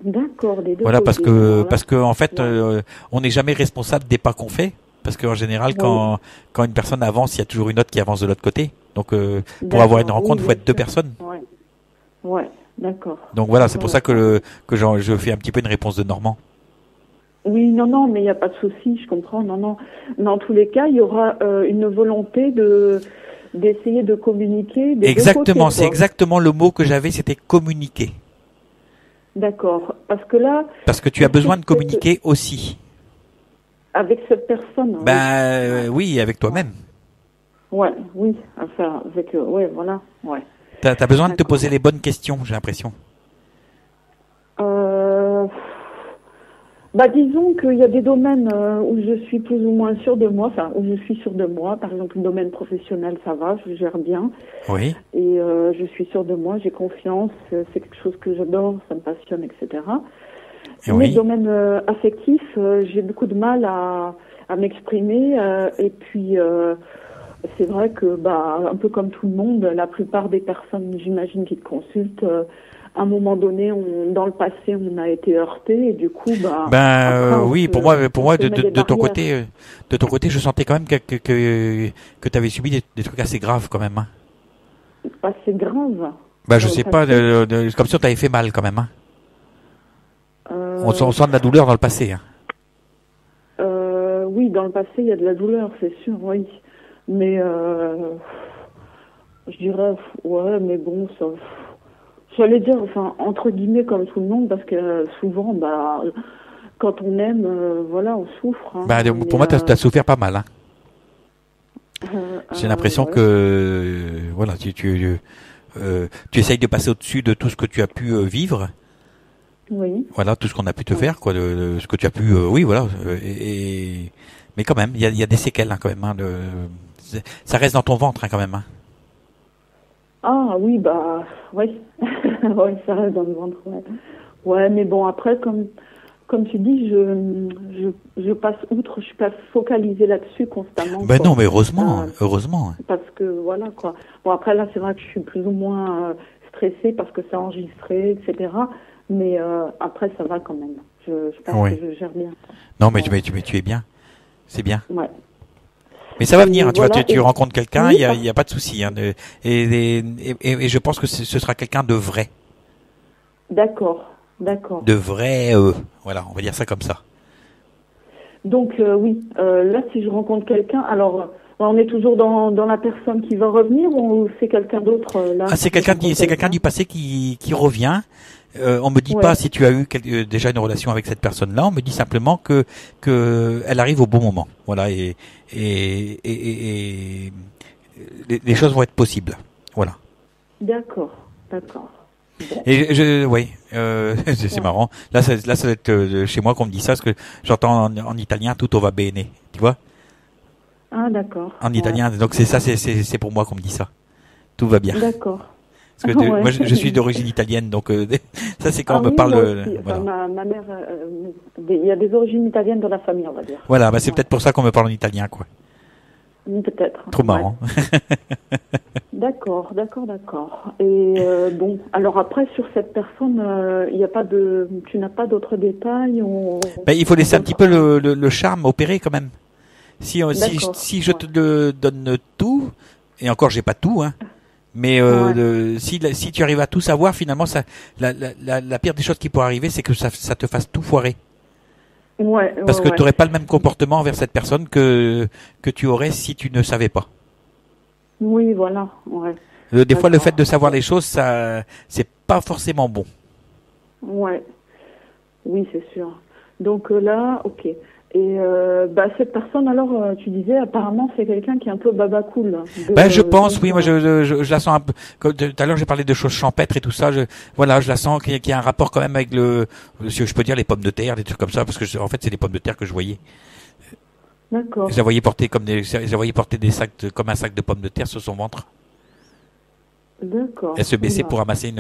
D'accord, des deux voilà, côtés. parce que en fait, on n'est jamais responsable des pas qu'on fait. Parce qu'en général, quand une personne avance, il y a toujours une autre qui avance de l'autre côté. Donc, pour avoir une rencontre, il faut être deux personnes. Ouais, d'accord. Donc voilà, c'est pour ça que je fais un petit peu une réponse de Normand. Oui, non, mais il n'y a pas de souci, je comprends. Non. Dans tous les cas, il y aura une volonté d'essayer de communiquer. Exactement, c'est exactement le mot que j'avais, c'était communiquer. D'accord, parce que là... Parce que tu as besoin de communiquer aussi. Avec cette personne. Oui, avec toi-même. Oui, enfin, avec... voilà, ouais. T'as besoin de te poser les bonnes questions, j'ai l'impression. Disons qu'il y a des domaines où je suis plus ou moins sûre de moi, enfin, où je suis sûre de moi. Par exemple, le domaine professionnel, ça va, je gère bien. Oui. Et je suis sûre de moi, j'ai confiance, c'est quelque chose que j'adore, ça me passionne, etc. Mais le domaine affectif, j'ai beaucoup de mal à m'exprimer. Et puis, c'est vrai que, un peu comme tout le monde, la plupart des personnes, j'imagine, qui te consultent, à un moment donné, dans le passé, on a été heurté et du coup, oui, pour moi, de ton côté, je sentais quand même que tu avais subi des trucs assez graves quand même. Hein. Assez graves. Je sais pas, comme si on t'avait fait mal quand même. Hein. On sent de la douleur dans le passé. Hein. Oui, dans le passé, il y a de la douleur, c'est sûr, oui. Mais je dirais, ouais, mais bon, ça. J'allais dire, enfin, entre guillemets, comme tout le monde, parce que souvent, quand on aime, on souffre. Hein, pour moi, t'as souffert pas mal. Hein. J'ai l'impression que, voilà, tu essayes de passer au-dessus de tout ce que tu as pu vivre. Oui. Voilà, tout ce qu'on a pu te faire, quoi, de ce que tu as pu, oui, voilà. Mais quand même, il y a des séquelles, hein, quand même. Hein, ça reste dans ton ventre, hein, quand même. Hein. Ah oui, oui. Oui, ça reste dans le ventre, ouais. Ouais, mais bon, après, comme tu dis, je passe outre, je suis pas focalisée là-dessus constamment. Non, mais heureusement. Parce que, voilà, quoi. Bon, après, là, c'est vrai que je suis plus ou moins stressée parce que c'est enregistré, etc. Mais après, ça va quand même. Je pense que je gère bien. Non, mais tu es bien. C'est bien. Ouais. Mais ça va venir, hein, tu rencontres quelqu'un, il y a pas de souci. Hein, et je pense que ce sera quelqu'un de vrai. D'accord. De vrai, voilà, on va dire ça comme ça. Donc oui, là si je rencontre quelqu'un, alors on est toujours dans la personne qui va revenir ou c'est quelqu'un d'autre là? C'est quelqu'un du passé qui revient. On me dit pas si tu as eu déjà une relation avec cette personne-là. On me dit simplement que elle arrive au bon moment. Voilà, et les choses vont être possibles. Voilà. D'accord. Bon. Et c'est marrant. Là, ça doit être chez moi qu'on me dit ça, parce que j'entends en italien tutto va bene, tu vois. Ah d'accord. En italien, donc c'est pour moi qu'on me dit ça. Tout va bien. D'accord. Parce que moi, je suis d'origine italienne, donc ça c'est quand on me parle. Voilà. Enfin, ma mère, il y a des origines italiennes dans la famille, on va dire. Voilà, c'est peut-être pour ça qu'on me parle en italien, quoi. Peut-être. Trop marrant. D'accord. Et bon, alors après sur cette personne, il y a pas tu n'as pas d'autres détails il faut laisser un petit peu le charme opérer quand même. Si je te donne tout, et encore j'ai pas tout, hein, mais si tu arrives à tout savoir, finalement, la pire des choses qui pourrait arriver, c'est que ça te fasse tout foirer. Ouais. Parce que tu n'aurais pas le même comportement envers cette personne que tu aurais si tu ne savais pas. Oui, voilà. Ouais. Des fois, le fait de savoir les choses, ça, c'est pas forcément bon. Ouais. Oui, c'est sûr. Donc là, ok. Et cette personne, alors, tu disais, apparemment, c'est quelqu'un qui est un peu baba cool. Je pense, oui. Moi, je la sens un peu. Comme tout à l'heure, j'ai parlé de choses champêtres et tout ça. Je la sens qu'il y a un rapport quand même avec si je peux dire, les pommes de terre, des trucs comme ça, parce que en fait, c'est des pommes de terre que je voyais. D'accord. Je la voyais porter des sacs, comme un sac de pommes de terre sur son ventre. D'accord. Elle se baissait pour ramasser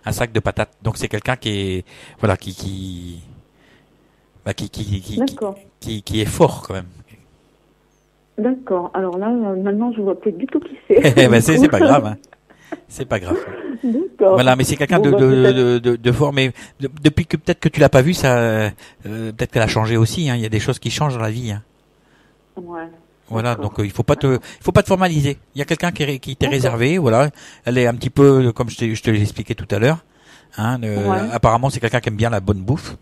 un sac de patates. Donc c'est quelqu'un qui est, voilà, qui est fort quand même. D'accord. Alors là, maintenant, je vois plus du tout qui c'est. C'est pas grave, hein. C'est pas grave. D'accord. Voilà, mais c'est quelqu'un de fort. Mais depuis que peut-être que tu l'as pas vu, ça, peut-être qu'elle a changé aussi. Hein. Il y a des choses qui changent dans la vie. Hein. Ouais. Voilà, donc il faut pas te formaliser. Il y a quelqu'un qui t'est réservé, voilà. Elle est un petit peu comme je te l'ai expliqué tout à l'heure. Hein, apparemment, c'est quelqu'un qui aime bien la bonne bouffe,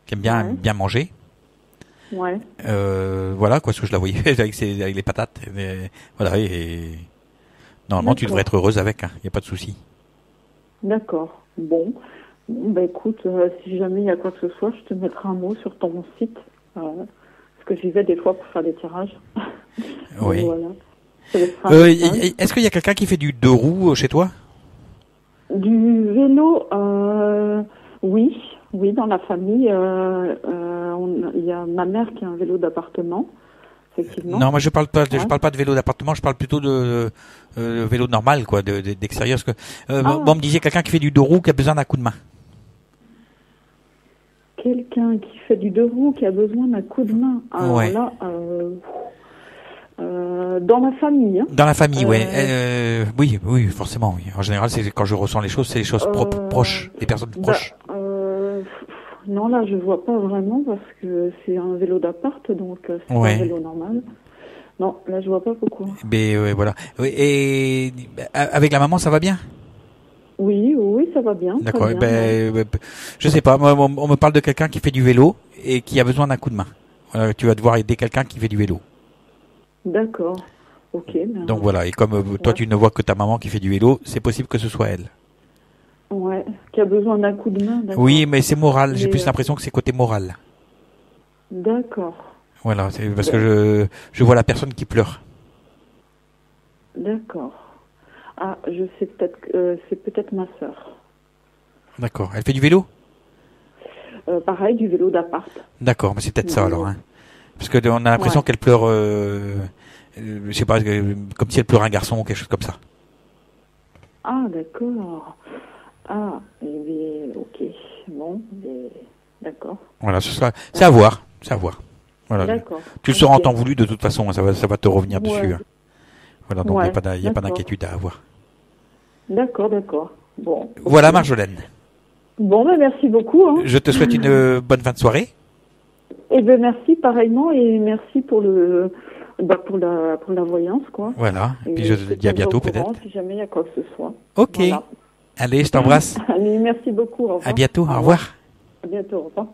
qui aime bien manger. Ouais. Voilà, quoi, ce que je la voyais avec les patates. Voilà, et normalement, tu devrais être heureuse avec. Il n'y a pas de souci. D'accord. Bon, écoute, si jamais il y a quoi que ce soit, je te mettrai un mot sur ton site. Que j'y vais des fois pour faire des tirages. Oui. Voilà. Est-ce qu'il y a quelqu'un qui fait du 2 roues chez toi? Du vélo, oui, dans la famille, il y a ma mère qui a un vélo d'appartement, effectivement. Non, moi je parle pas de vélo d'appartement, je parle plutôt de vélo normal, quoi, d'extérieur. Parce que on me disait quelqu'un qui fait du 2 roues qui a besoin d'un coup de main. Quelqu'un qui fait du 2 roues, qui a besoin d'un coup de main. Alors là, dans la famille. Hein. Dans la famille, oui, forcément. Oui. En général, c'est quand je ressens les choses, c'est les choses proches, des personnes proches. Non, là, je vois pas vraiment parce que c'est un vélo d'appart, donc c'est pas un vélo normal. Non, là, je vois pas pourquoi. Mais voilà. Et avec la maman, ça va bien? Oui, ça va bien. D'accord. Je sais pas. Moi, on me parle de quelqu'un qui fait du vélo et qui a besoin d'un coup de main. Tu vas devoir aider quelqu'un qui fait du vélo. D'accord. Ok. Donc voilà. Et comme toi, tu ne vois que ta maman qui fait du vélo, c'est possible que ce soit elle. Ouais. Qui a besoin d'un coup de main. Oui, mais c'est moral. J'ai plus l'impression que c'est côté moral. D'accord. Voilà. C'est parce que je vois la personne qui pleure. D'accord. Ah, je sais peut-être que c'est peut-être ma sœur. D'accord. Elle fait du vélo? Pareil, du vélo d'appart. D'accord, mais c'est peut-être ça alors. Hein. Parce que on a l'impression qu'elle pleure, je sais pas, comme si elle pleure un garçon ou quelque chose comme ça. Ah, d'accord. Ah, ok. Bon, d'accord. Voilà, c'est à voir. Voilà. D'accord. Tu le sauras en temps voulu de toute façon, ça va te revenir dessus. Hein. Voilà, donc il n'y a pas d'inquiétude à avoir. D'accord. Bon. Okay. Voilà, Marjolaine. Bon, merci beaucoup. Hein. Je te souhaite une bonne fin de soirée. Eh bien, merci pareillement et merci pour pour la voyance, quoi. Voilà. Et puis je te dis à bientôt, peut-être. Si jamais il y a quoi que ce soit. Ok. Voilà. Allez, je t'embrasse. Allez, merci beaucoup. Au revoir. À bientôt. Au revoir. À bientôt. Au revoir.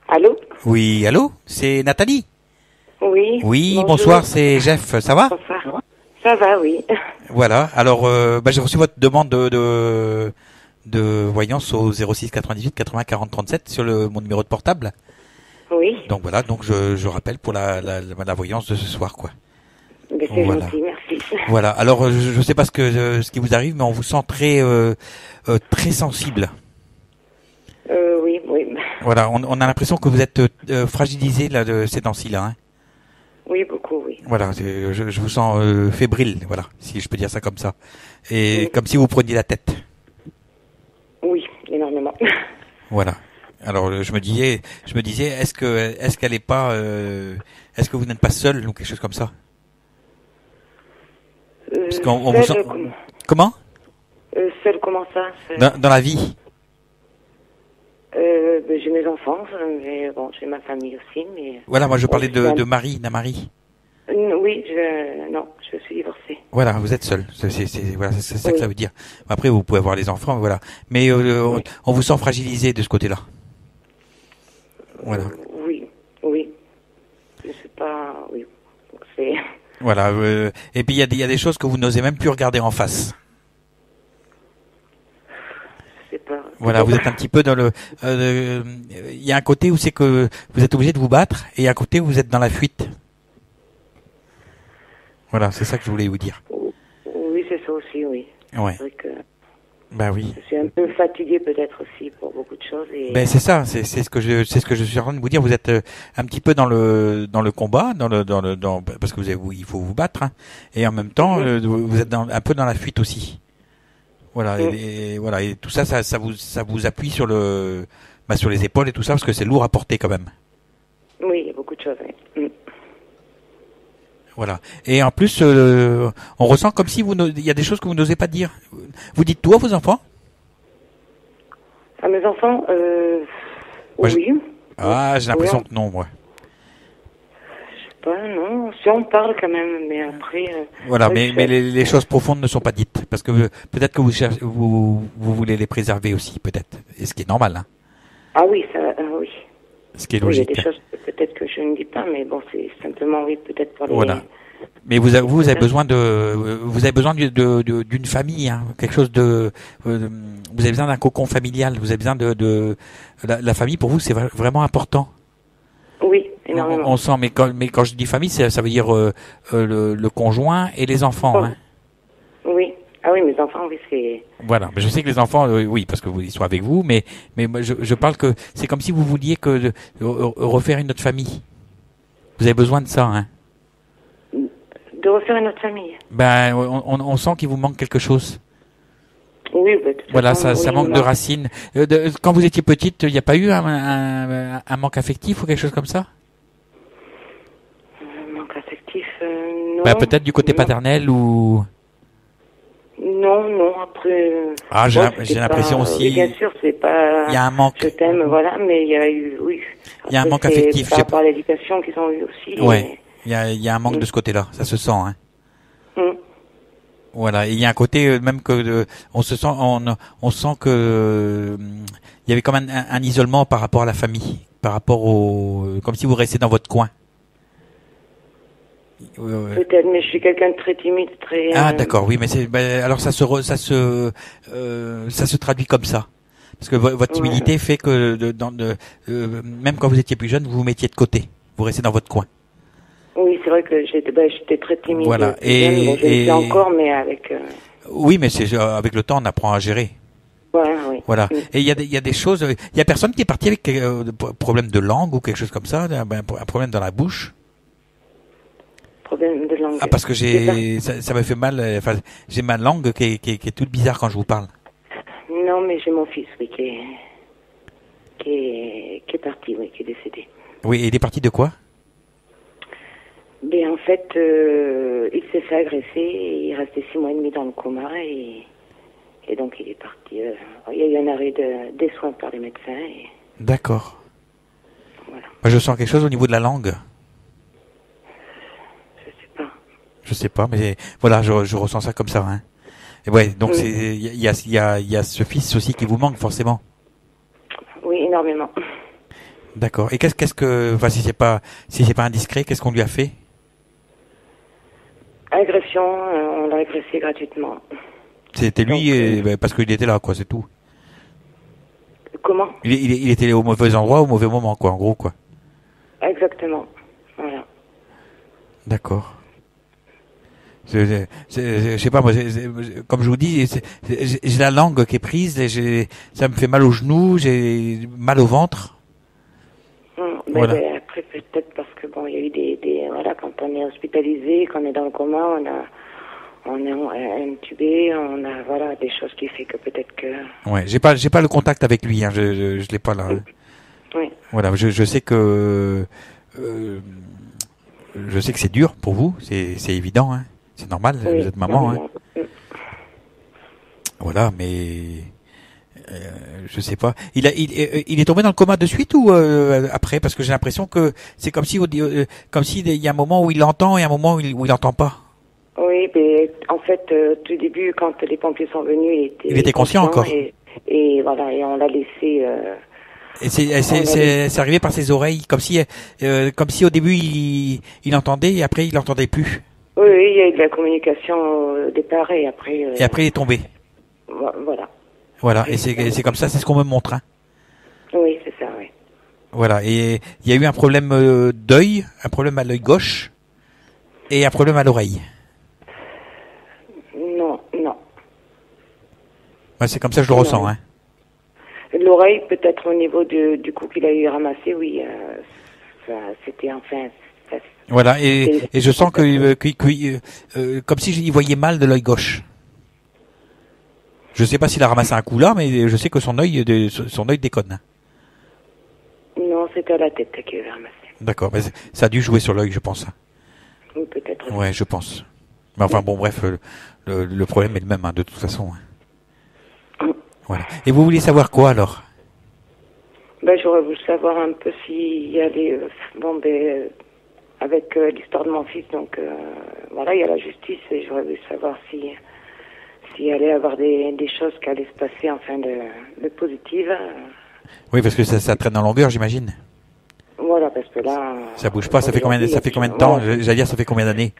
Allô? Oui, allô? C'est Nathalie? Oui. Oui, bonsoir, c'est Jeff, ça va? Bonsoir. Ça va, oui. Voilà, alors j'ai reçu votre demande de voyance au 06 98 80 40 37 sur mon numéro de portable. Oui. Donc voilà, donc je rappelle pour la voyance de ce soir, quoi. Mais c'est gentil, merci. Voilà, alors je sais pas ce qui vous arrive, mais on vous sent très sensible. Oui. Voilà, on a l'impression que vous êtes fragilisé là de ces temps-ci là. Hein. Oui, beaucoup, oui. Voilà, je vous sens fébrile, voilà, si je peux dire ça comme ça. Et comme si vous preniez la tête. Oui, Voilà. Alors je me disais, est-ce qu'elle est pas, est-ce que vous n'êtes pas seul ou quelque chose comme ça? Parce qu'on vous sent... Comment? Seul, comment ça? Dans la vie? J'ai mes enfants, mais bon, j'ai ma famille aussi, mais... Voilà, moi je parlais de Marie, d'Anne-Marie. Oui, non, je suis divorcée. Voilà, vous êtes seul. C'est ça que ça veut dire. Après, vous pouvez avoir les enfants, voilà. Mais on vous sent fragilisé de ce côté-là. Voilà. Oui. Je sais pas, oui. Donc c'est... Voilà. Et puis il y a des choses que vous n'osez même plus regarder en face. Je sais pas. Voilà, vous êtes un petit peu dans le. Il y a un côté où c'est que vous êtes obligé de vous battre, et il y a un côté où vous êtes dans la fuite. Voilà, c'est ça que je voulais vous dire. Oui, c'est ça aussi, oui. Ouais. C'est vrai que Ben oui. je suis un peu fatiguée peut-être aussi pour beaucoup de choses. Et... Ben c'est ça, c'est ce que je suis en train de vous dire. Vous êtes un petit peu dans le combat, parce que il faut vous battre, hein, et en même temps vous êtes un peu dans la fuite aussi. Voilà, et voilà, et tout ça vous appuie sur sur les épaules et tout ça, parce que c'est lourd à porter quand même. Oui, il y a beaucoup de choses. Oui. Voilà. Et en plus, on ressent comme si il y a des choses que vous n'osez pas dire. Vous dites tout à vos enfants? À mes enfants, moi, oui. J'ai l'impression que non, moi. Je sais pas, non. Si on parle quand même, mais après. Voilà, mais les choses profondes ne sont pas dites, parce que peut-être que vous voulez les préserver aussi, peut-être. Et ce qui est normal, hein. Ah oui, ça, oui. Ce qui est logique. Il y a des choses peut-être que je ne dis pas, mais bon, c'est simplement oui, peut-être pour les. Voilà. Mais vous avez besoin d'une famille, hein, quelque chose vous avez besoin d'un cocon familial, vous avez besoin la famille pour vous, c'est vraiment important. Oui, énormément. On sent, mais quand je dis famille, ça veut dire le conjoint et les enfants. Hein. Oui. Ah oui, mes enfants, oui, c'est... Voilà, mais je sais que les enfants, oui, parce que ils sont avec vous, mais moi, je parle que c'est comme si vous vouliez refaire une autre famille. Vous avez besoin de ça, hein. De refaire une autre famille. Ben, on sent qu'il vous manque quelque chose. Oui, voilà, ça manque de racines. Quand vous étiez petite, il n'y a pas eu un manque affectif ou quelque chose comme ça? Un manque affectif, non. Ben, peut-être du côté paternel ou... Non, après... Ah, j'ai l'impression aussi... Oui, bien sûr, c'est pas... Il y a un manque. Je t'aime, voilà, mais il y a eu... Oui. Il y a un manque affectif. Par rapport à l'éducation qu'ils ont eu aussi. Ouais, il y a un manque de ce côté-là, ça se sent, hein. Voilà, et il y a un côté même que on sent que il y avait comme un isolement par rapport à la famille, par rapport comme si vous restiez dans votre coin. Peut-être, mais je suis quelqu'un de très timide, très. Ah d'accord, oui, mais alors ça se traduit comme ça, parce que votre timidité fait que même quand vous étiez plus jeune, vous vous mettiez de côté, vous restez dans votre coin. Oui, c'est vrai que j'étais très timide. Voilà, je le suis encore, mais avec. Oui, mais avec le temps, on apprend à gérer. Oui. Voilà. Et il y a des choses. Il y a personne qui est parti avec problème de langue ou quelque chose comme ça, un problème dans la bouche. Problème de langue. Ah, parce que ça me fait mal. Enfin, j'ai ma langue qui est toute bizarre quand je vous parle. Non, mais j'ai mon fils, oui, qui est parti, oui, qui est décédé. Oui, et il est parti de quoi? Ben, en fait, il s'est fait agresser, et il restait 6 mois et demi dans le coma, et donc il est parti. Il y a eu un arrêt des soins par les médecins. D'accord. Voilà. Moi, je sens quelque chose au niveau de la langue. Je sais pas, mais voilà, je ressens ça comme ça, hein. Et ouais, donc il y a ce fils aussi qui vous manque forcément. Oui, énormément. D'accord. Et qu'est-ce que, enfin, si c'est pas indiscret, qu'est-ce qu'on lui a fait? Agression, on l'a agressé gratuitement. C'était lui, parce qu'il était là, quoi, c'est tout. Comment? Il était au mauvais endroit, au mauvais moment, quoi, en gros, quoi. Exactement. Voilà. D'accord. Je sais pas, moi, comme je vous dis, j'ai la langue qui est prise, et ça me fait mal aux genoux, j'ai mal au ventre. Voilà. Après, peut-être parce que bon, il y a eu voilà, quand on est hospitalisé, quand on est dans le coma, on est intubé, on a voilà des choses qui fait que peut-être que. Ouais, j'ai pas le contact avec lui, hein. Je l'ai pas là. Oui. Voilà, je sais que c'est dur pour vous, c'est évident, hein. C'est normal, Oui, vous êtes maman, hein. oui. Voilà, mais je sais pas. Il est tombé dans le coma de suite ou après, parce que j'ai l'impression que c'est comme si il y a un moment où il l'entend et un moment où il entend pas. Oui, mais en fait, tout début, quand les pompiers sont venus, Il était conscient encore. Et voilà, et on l'a laissé. Et c'est arrivé par ses oreilles, comme si au début il entendait et après il n'entendait plus. Oui, il y a eu de la communication au départ et après. Et après il est tombé. Voilà. Voilà, et c'est comme ça, c'est ce qu'on me montre, hein. Oui, c'est ça, oui. Voilà, et il y a eu un problème d'œil, un problème à l'œil gauche et un problème à l'oreille. Non. Ouais, c'est comme ça que je le ressens, hein. L'oreille, peut-être au niveau du coup qu'il a eu ramassé, oui, c'était enfin. Voilà, et je sens que comme si il voyait mal de l'œil gauche. Je sais pas s'il a ramassé un coup là, mais je sais que son œil déconne. Non, c'était à la tête qu'il avait ramassé. D'accord, mais ça a dû jouer sur l'œil, je pense. Oui, peut-être. Ouais, je pense. Mais enfin bon, bref, le problème est le même, hein, de toute façon. Voilà. Et vous voulez savoir quoi alors? J'aurais voulu savoir un peu s'il y avait avec l'histoire de mon fils, donc voilà, il y a la justice et j'aurais voulu savoir s'il allait y avoir des choses qui allaient se passer, enfin de positives. Oui, parce que ça traîne en longueur, j'imagine. Voilà, parce que là. Ça bouge pas. Ça fait combien de temps? J'allais dire, ça fait combien d'années?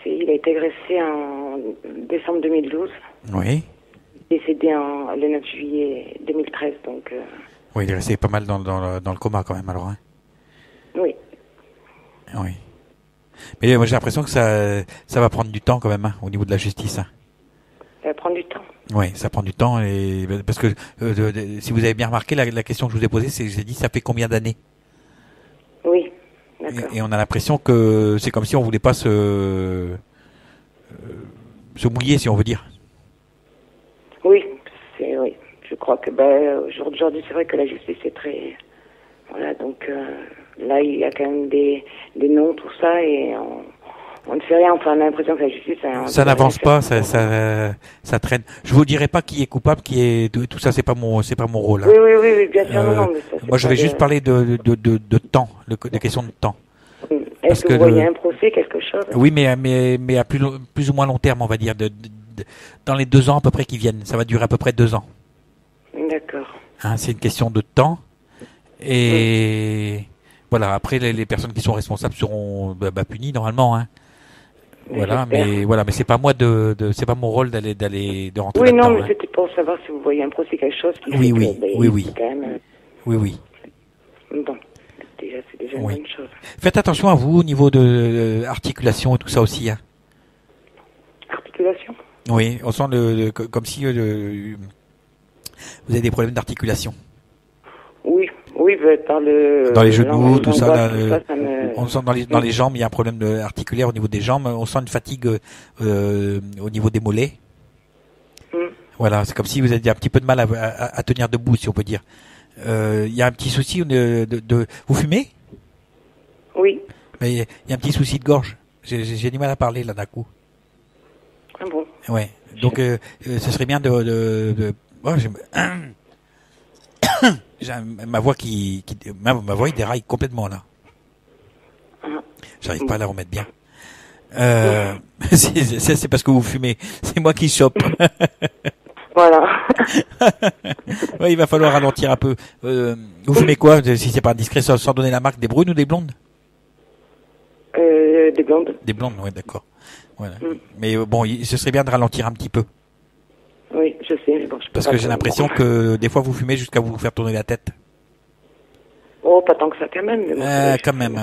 Il a été agressé en décembre 2012. Oui. Décédé le 9 juillet 2013, donc. Oui, il est resté pas mal dans le coma quand même, alors. Hein. Oui. Oui. Mais moi j'ai l'impression que ça va prendre du temps quand même, hein, au niveau de la justice. Hein. Ça va prendre du temps. Oui, ça prend du temps et parce que si vous avez bien remarqué la question que je vous ai posée, c'est j'ai dit ça fait combien d'années? Oui. D'accord. Et on a l'impression que c'est comme si on voulait pas se mouiller, si on veut dire. Oui, oui. Je crois que aujourd'hui c'est vrai que la justice est très voilà, donc là il y a quand même des noms, tout ça, et on ne fait rien. Enfin, on a l'impression que la justice ça n'avance pas, ça traîne. Je vous dirai pas qui est coupable, tout ça, c'est pas mon rôle. Hein. Oui, bien sûr. Non, mais ça, moi je vais juste parler de temps, de questions de temps. Est-ce que vous voyez un procès, quelque chose? Oui, mais à plus ou moins long terme, on va dire, dans les 2 ans à peu près qui viennent. Ça va durer à peu près 2 ans. D'accord. Hein, c'est une question de temps. Et voilà, après les personnes qui sont responsables seront punies normalement. Hein. Voilà, mais c'est pas moi c'est pas mon rôle de rentrer là-dedans. Oui, non, mais c'était pour savoir si vous voyez un procès, quelque chose qui oui. Quand même, oui. Bon, c'est déjà une bonne chose. Faites attention à vous au niveau de articulation et tout ça aussi. Hein. Articulation? Oui, on sent comme si vous avez des problèmes d'articulation. Oui, dans les genoux, tout ça. On sent dans les Oui. jambes, il y a un problème articulaire au niveau des jambes. On sent une fatigue au niveau des mollets. Voilà, c'est comme si vous aviez un petit peu de mal à tenir debout, si on peut dire. Il y a un petit souci Vous fumez? Oui. Mais il y a un petit souci de gorge. J'ai du mal à parler là d'un coup. Ah bon? Ouais. Donc ce serait bien ma voix ma voix il déraille complètement là. J'arrive pas à la remettre bien. C'est parce que vous fumez. C'est moi qui chope. Voilà. Ouais, il va falloir ralentir un peu. Vous fumez quoi, si c'est pas indiscret, sans donner la marque, des brunes ou des blondes? Des blondes. Des blondes, ouais, d'accord. Voilà. Mais bon, ce serait bien de ralentir un petit peu. Oui, je sais, mais bon, parce que j'ai l'impression que des fois vous fumez jusqu'à vous faire tourner la tête. Oh, pas tant que ça quand même. Mais quand même.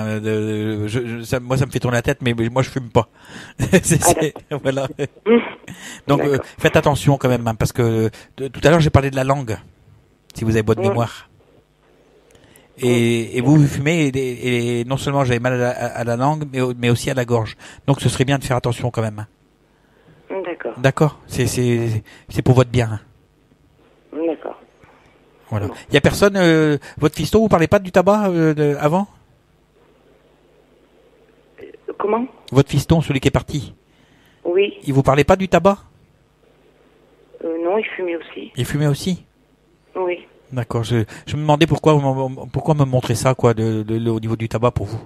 Moi, ça me fait tourner la tête, mais moi, je fume pas. Voilà. Donc, faites attention quand même, hein, parce que tout à l'heure, j'ai parlé de la langue, si vous avez bonne mémoire. Et vous fumez et non seulement j'avais mal à la langue, mais aussi à la gorge. Donc ce serait bien de faire attention quand même. D'accord. D'accord. C'est pour votre bien. D'accord. Voilà. Il y a personne. Votre fiston, vous parlez pas du tabac avant? Comment? Votre fiston, celui qui est parti. Oui. Il vous parlait pas du tabac? Non, il fumait aussi. Il fumait aussi? Oui. D'accord. Je me demandais pourquoi me montrer ça, quoi, au niveau du tabac pour vous.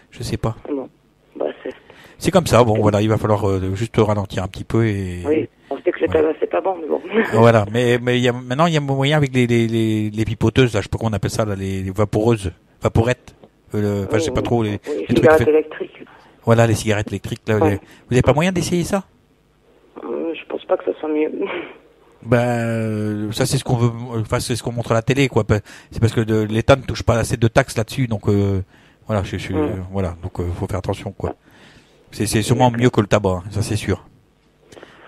Je sais pas. Bon. Bah, c'est comme ça. Bon, voilà, il va falloir juste ralentir un petit peu et. Oui. On sait que le tabac c'est pas bon, mais bon. Voilà. Mais maintenant il y a moyen avec les pipoteuses, là, je sais pas comment on appelle ça, là, les vaporeuses, vaporettes. Enfin, je sais pas trop les cigarettes électriques. Voilà, les cigarettes électriques. Là, Ouais. Vous avez pas moyen d'essayer ça? Je pense pas que ça soit mieux. Ben, ça c'est ce qu'on veut, enfin c'est ce qu'on montre à la télé, quoi. C'est parce que l'État ne touche pas assez de taxes là-dessus, donc voilà, voilà, donc faut faire attention, quoi. C'est sûrement mieux que le tabac, hein, ça c'est sûr.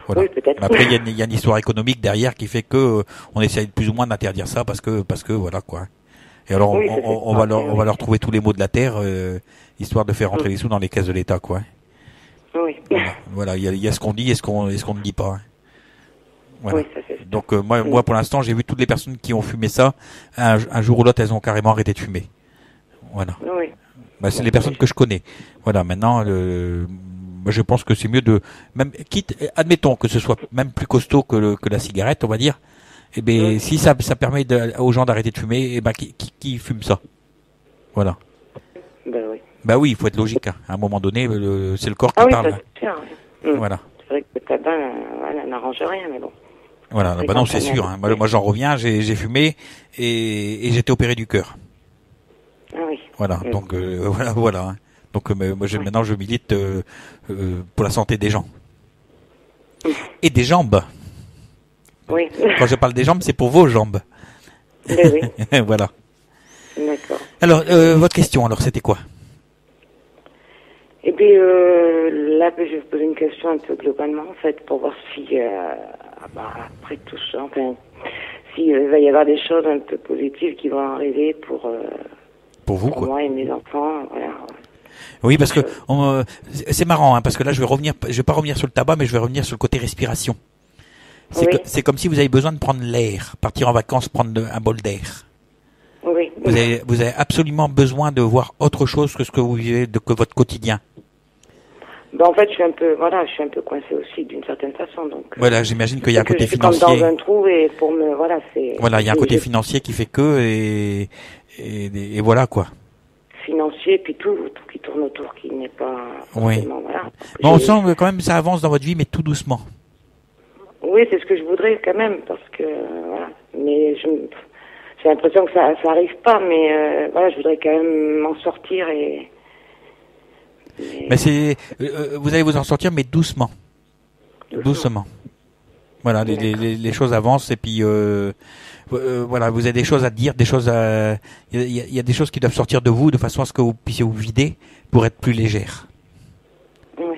Voilà. Oui, peut-être. Mais après il y a une histoire économique derrière qui fait que on essaye plus ou moins d'interdire ça parce que voilà, quoi. Et alors Oui, on va leur trouver tous les maux de la terre, histoire de faire rentrer les sous dans les caisses de l'État, quoi. Oui. Voilà, il y a ce qu'on dit et ce qu'on ne dit pas. Hein. Voilà. Oui, ça c'est. Donc moi pour l'instant j'ai vu toutes les personnes qui ont fumé ça, un jour ou l'autre elles ont carrément arrêté de fumer. Voilà. Oui. Bah, c'est les personnes que je connais. Voilà, maintenant moi, je pense que c'est mieux de même admettons que ce soit même plus costaud que la cigarette, on va dire. Et ben si ça permet aux gens d'arrêter de fumer, et ben qui fume ça. Voilà. Ben oui. Bah oui, il faut être logique. Hein. À un moment donné, c'est le corps qui parle. Ça, c'est clair, oui. Voilà. C'est vrai que le tabac, voilà, n'arrange rien, mais bon. Voilà, bah non, c'est sûr. Hein. Moi, j'en reviens, j'ai fumé et j'étais opéré du cœur. Ah oui. Voilà, donc voilà. Hein. Donc maintenant, je milite pour la santé des gens et des jambes. Oui. Quand je parle des jambes, c'est pour vos jambes. Oui. Voilà. D'accord. Alors, votre question, alors, c'était quoi? Eh bien, là, je vais vous poser une question un peu globalement, en fait, pour voir si, après tout ça, enfin, s'il va y avoir des choses un peu positives qui vont arriver pour vous, quoi. Moi et mes enfants, voilà. Oui, parce que c'est marrant, hein, parce que là, je vais pas revenir sur le tabac, mais je vais revenir sur le côté respiration. C'est comme si vous avez besoin de prendre l'air, partir en vacances, prendre un bol d'air. Oui. Vous avez absolument besoin de voir autre chose que ce que vous vivez, que votre quotidien. Ben, en fait, je suis un peu coincée aussi d'une certaine façon, donc. Voilà, j'imagine qu'il y a un côté financier. Comme dans un trou et pour me, voilà, c'est. Voilà, il y a un côté financier qui fait que et voilà, quoi. Financier, puis tout qui tourne autour, qui n'est pas. Oui. Voilà. Bon, on sent que quand même ça avance dans votre vie, mais tout doucement. Oui, c'est ce que je voudrais quand même, parce que voilà. Mais j'ai l'impression que ça arrive pas, mais voilà, je voudrais quand même m'en sortir et. Mais vous allez vous en sortir, mais doucement. Doucement. Voilà, les choses avancent et puis voilà, vous avez des choses à dire, des choses il y a des choses qui doivent sortir de vous de façon à ce que vous puissiez vous vider pour être plus légère. Oui.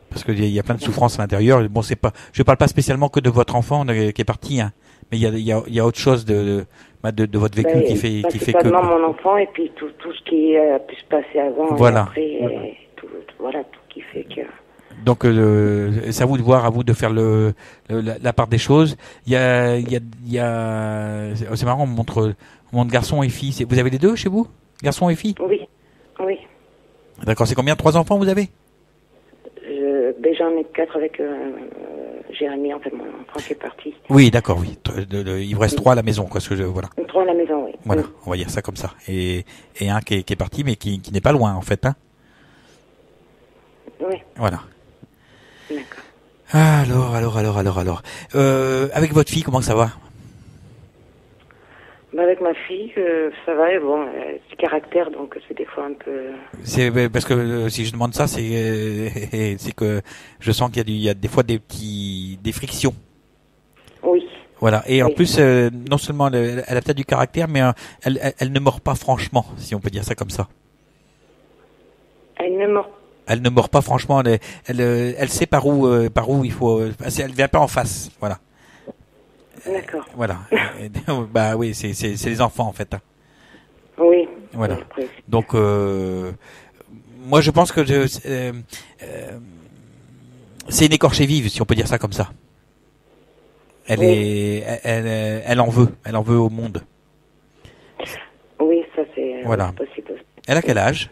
Parce qu'il y a plein de souffrances à l'intérieur. Bon, je parle pas spécialement que de votre enfant qui est parti, hein, mais il y a autre chose de votre vécu qui fait que. Mon enfant et puis tout ce qui a pu se passer avant voilà. et après, et tout qui fait que. Donc c'est à vous de voir, à vous de faire la part des choses. Il y a c'est marrant, on montre garçons et filles. Vous avez les deux chez vous, garçons et filles? Oui. D'accord. C'est combien? 3 enfants vous avez? J'en ai 4 avec Jérémy, en fait, mon enfant qui est parti. Oui, d'accord, oui. Il vous reste 3 à la maison, quoi. Voilà. 3 à la maison, oui. Voilà, on va dire ça comme ça. Et un qui est parti, mais qui n'est pas loin, en fait, hein. Oui. Voilà. D'accord. Alors. Avec votre fille, comment ça va? Avec ma fille, ça va, bon, du caractère, donc c'est des fois un peu. C'est parce que si je demande ça, c'est que je sens qu'il y a des fois des frictions. Oui. Voilà. Et en plus, non seulement elle a peut-être du caractère, mais elle ne mord pas franchement, si on peut dire ça comme ça. Elle ne mord. Elle ne mord pas franchement. Elle sait par où il faut. Elle vient pas en face. Voilà. D'accord. Voilà. Bah oui, c'est les enfants en fait. Hein. Oui. Voilà. Après, Donc, moi, je pense que c'est une écorchée vive, si on peut dire ça comme ça. Elle en veut au monde. oui, ça c'est Voilà. c'est possible. Elle a quel âge?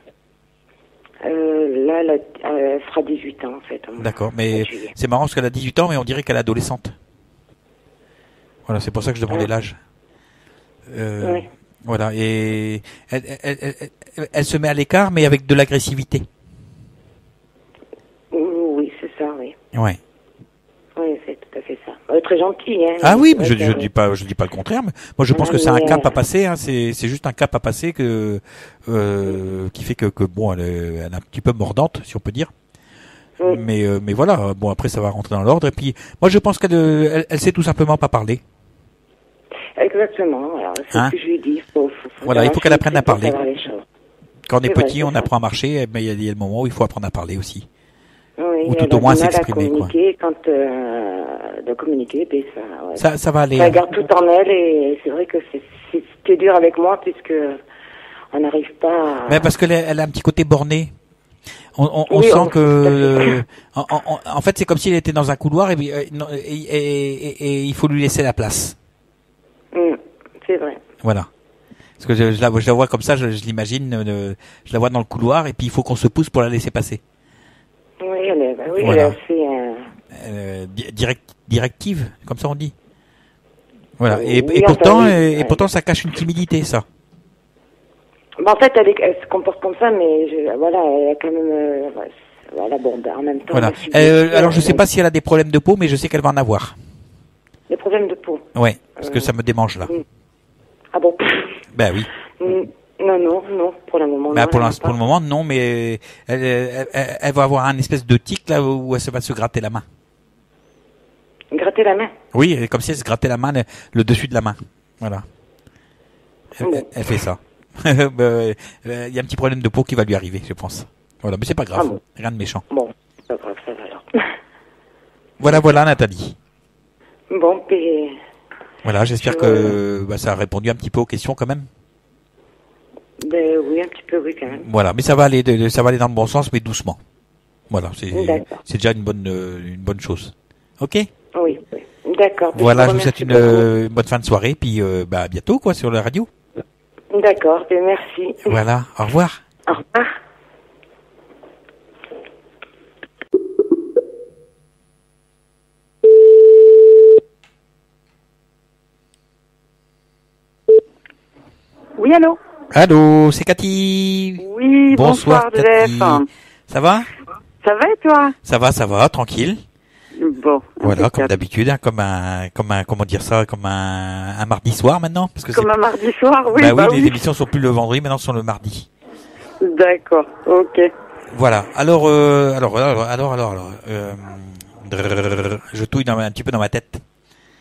Là, elle fera 18 ans en fait. D'accord, mais mois de juillet. c'est marrant parce qu'elle a 18 ans, mais on dirait qu'elle est adolescente. Voilà, c'est pour ça que je demandais l'âge. Oui. Voilà, et elle se met à l'écart, mais avec de l'agressivité. Oui, c'est ça, oui. Ouais. Oui, c'est tout à fait ça. Elle est très gentille, hein. Ah oui, mais C'est je vrai que- dis pas le contraire. Mais moi, je pense que c'est un cap à passer. Hein, c'est juste un cap à passer qui fait que bon, elle est un petit peu mordante, si on peut dire. Oui. Mais voilà. Bon, après, ça va rentrer dans l'ordre. Et puis, moi, je pense elle sait tout simplement pas parler. Exactement, voilà. C'est Hein? ce que je lui dis. Voilà, il faut qu'elle apprenne à parler. savoir les choses. Quand on est C'est vrai, petit, c'est on ça. apprend à marcher, mais il y a le moment où il faut apprendre à parler aussi. Oui, Ou tout elle au a moins du mal à s'exprimer, quoi. communiquer quand de communiquer, ben ça, ouais. Ça va aller. Ça garde tout en elle et c'est vrai que c'est dur avec moi puisque on n'arrive pas à... Mais parce qu'elle a un petit côté borné. On Oui, sent on- que, en fait, c'est comme s'il était dans un couloir et il faut lui laisser la place. c'est vrai. Voilà. Parce que je la vois comme ça, je l'imagine, je la vois dans le couloir et puis il faut qu'on se pousse pour la laisser passer. Oui, elle est, elle Voilà. est assez... Directive, comme ça on dit. Voilà. Et Oui, pourtant, enfin, oui. et pourtant, ça cache une timidité, ça. En fait, elle se comporte comme ça, mais voilà, elle a quand même... voilà, bon, ben, en même temps... Voilà. elle subit- Alors, je sais pas si elle a des problèmes de peau, mais je sais qu'elle va en avoir. Des problèmes de peau. Ouais. Parce que ça me démange là. Ah bon? Ben oui. Non, pour le moment, Bah non. pour elle le moment non, mais elle va avoir un espèce de tic là où elle va se gratter la main. Gratter la main. Oui, comme si elle se grattait la main, le dessus de la main. Voilà. Bon. Elle fait ça. Il y a un petit problème de peau qui va lui arriver, je pense. Voilà, mais c'est pas grave, Ah bon. rien de méchant. Bon, c'est pas grave, ça va alors. Voilà Nathalie. Bon, puis... Voilà, j'espère que ça a répondu un petit peu aux questions quand même. Ben oui, un petit peu, oui, quand même. Voilà, mais ça va aller dans le bon sens, mais doucement. Voilà, D'accord. c'est déjà une bonne chose. Ok. Oui. D'accord. Voilà, je vous remercie souhaite beaucoup. une bonne fin de soirée, puis à bientôt quoi sur la radio. D'accord, ben merci. Voilà, au revoir. Au revoir. Oui, allô? Allô, c'est Cathy. Oui, bonsoir, Cathy. Jeff. Ça va? Ça va et toi? Ça va, tranquille. Bon. Voilà, comme impeccable. d'habitude, hein, comment dire ça, comme un mardi soir maintenant, parce que Comme un mardi soir, oui. bah oui, bah les oui. émissions sont plus le vendredi, maintenant sont le mardi. D'accord, ok. Voilà. Alors, je touille un petit peu dans ma tête.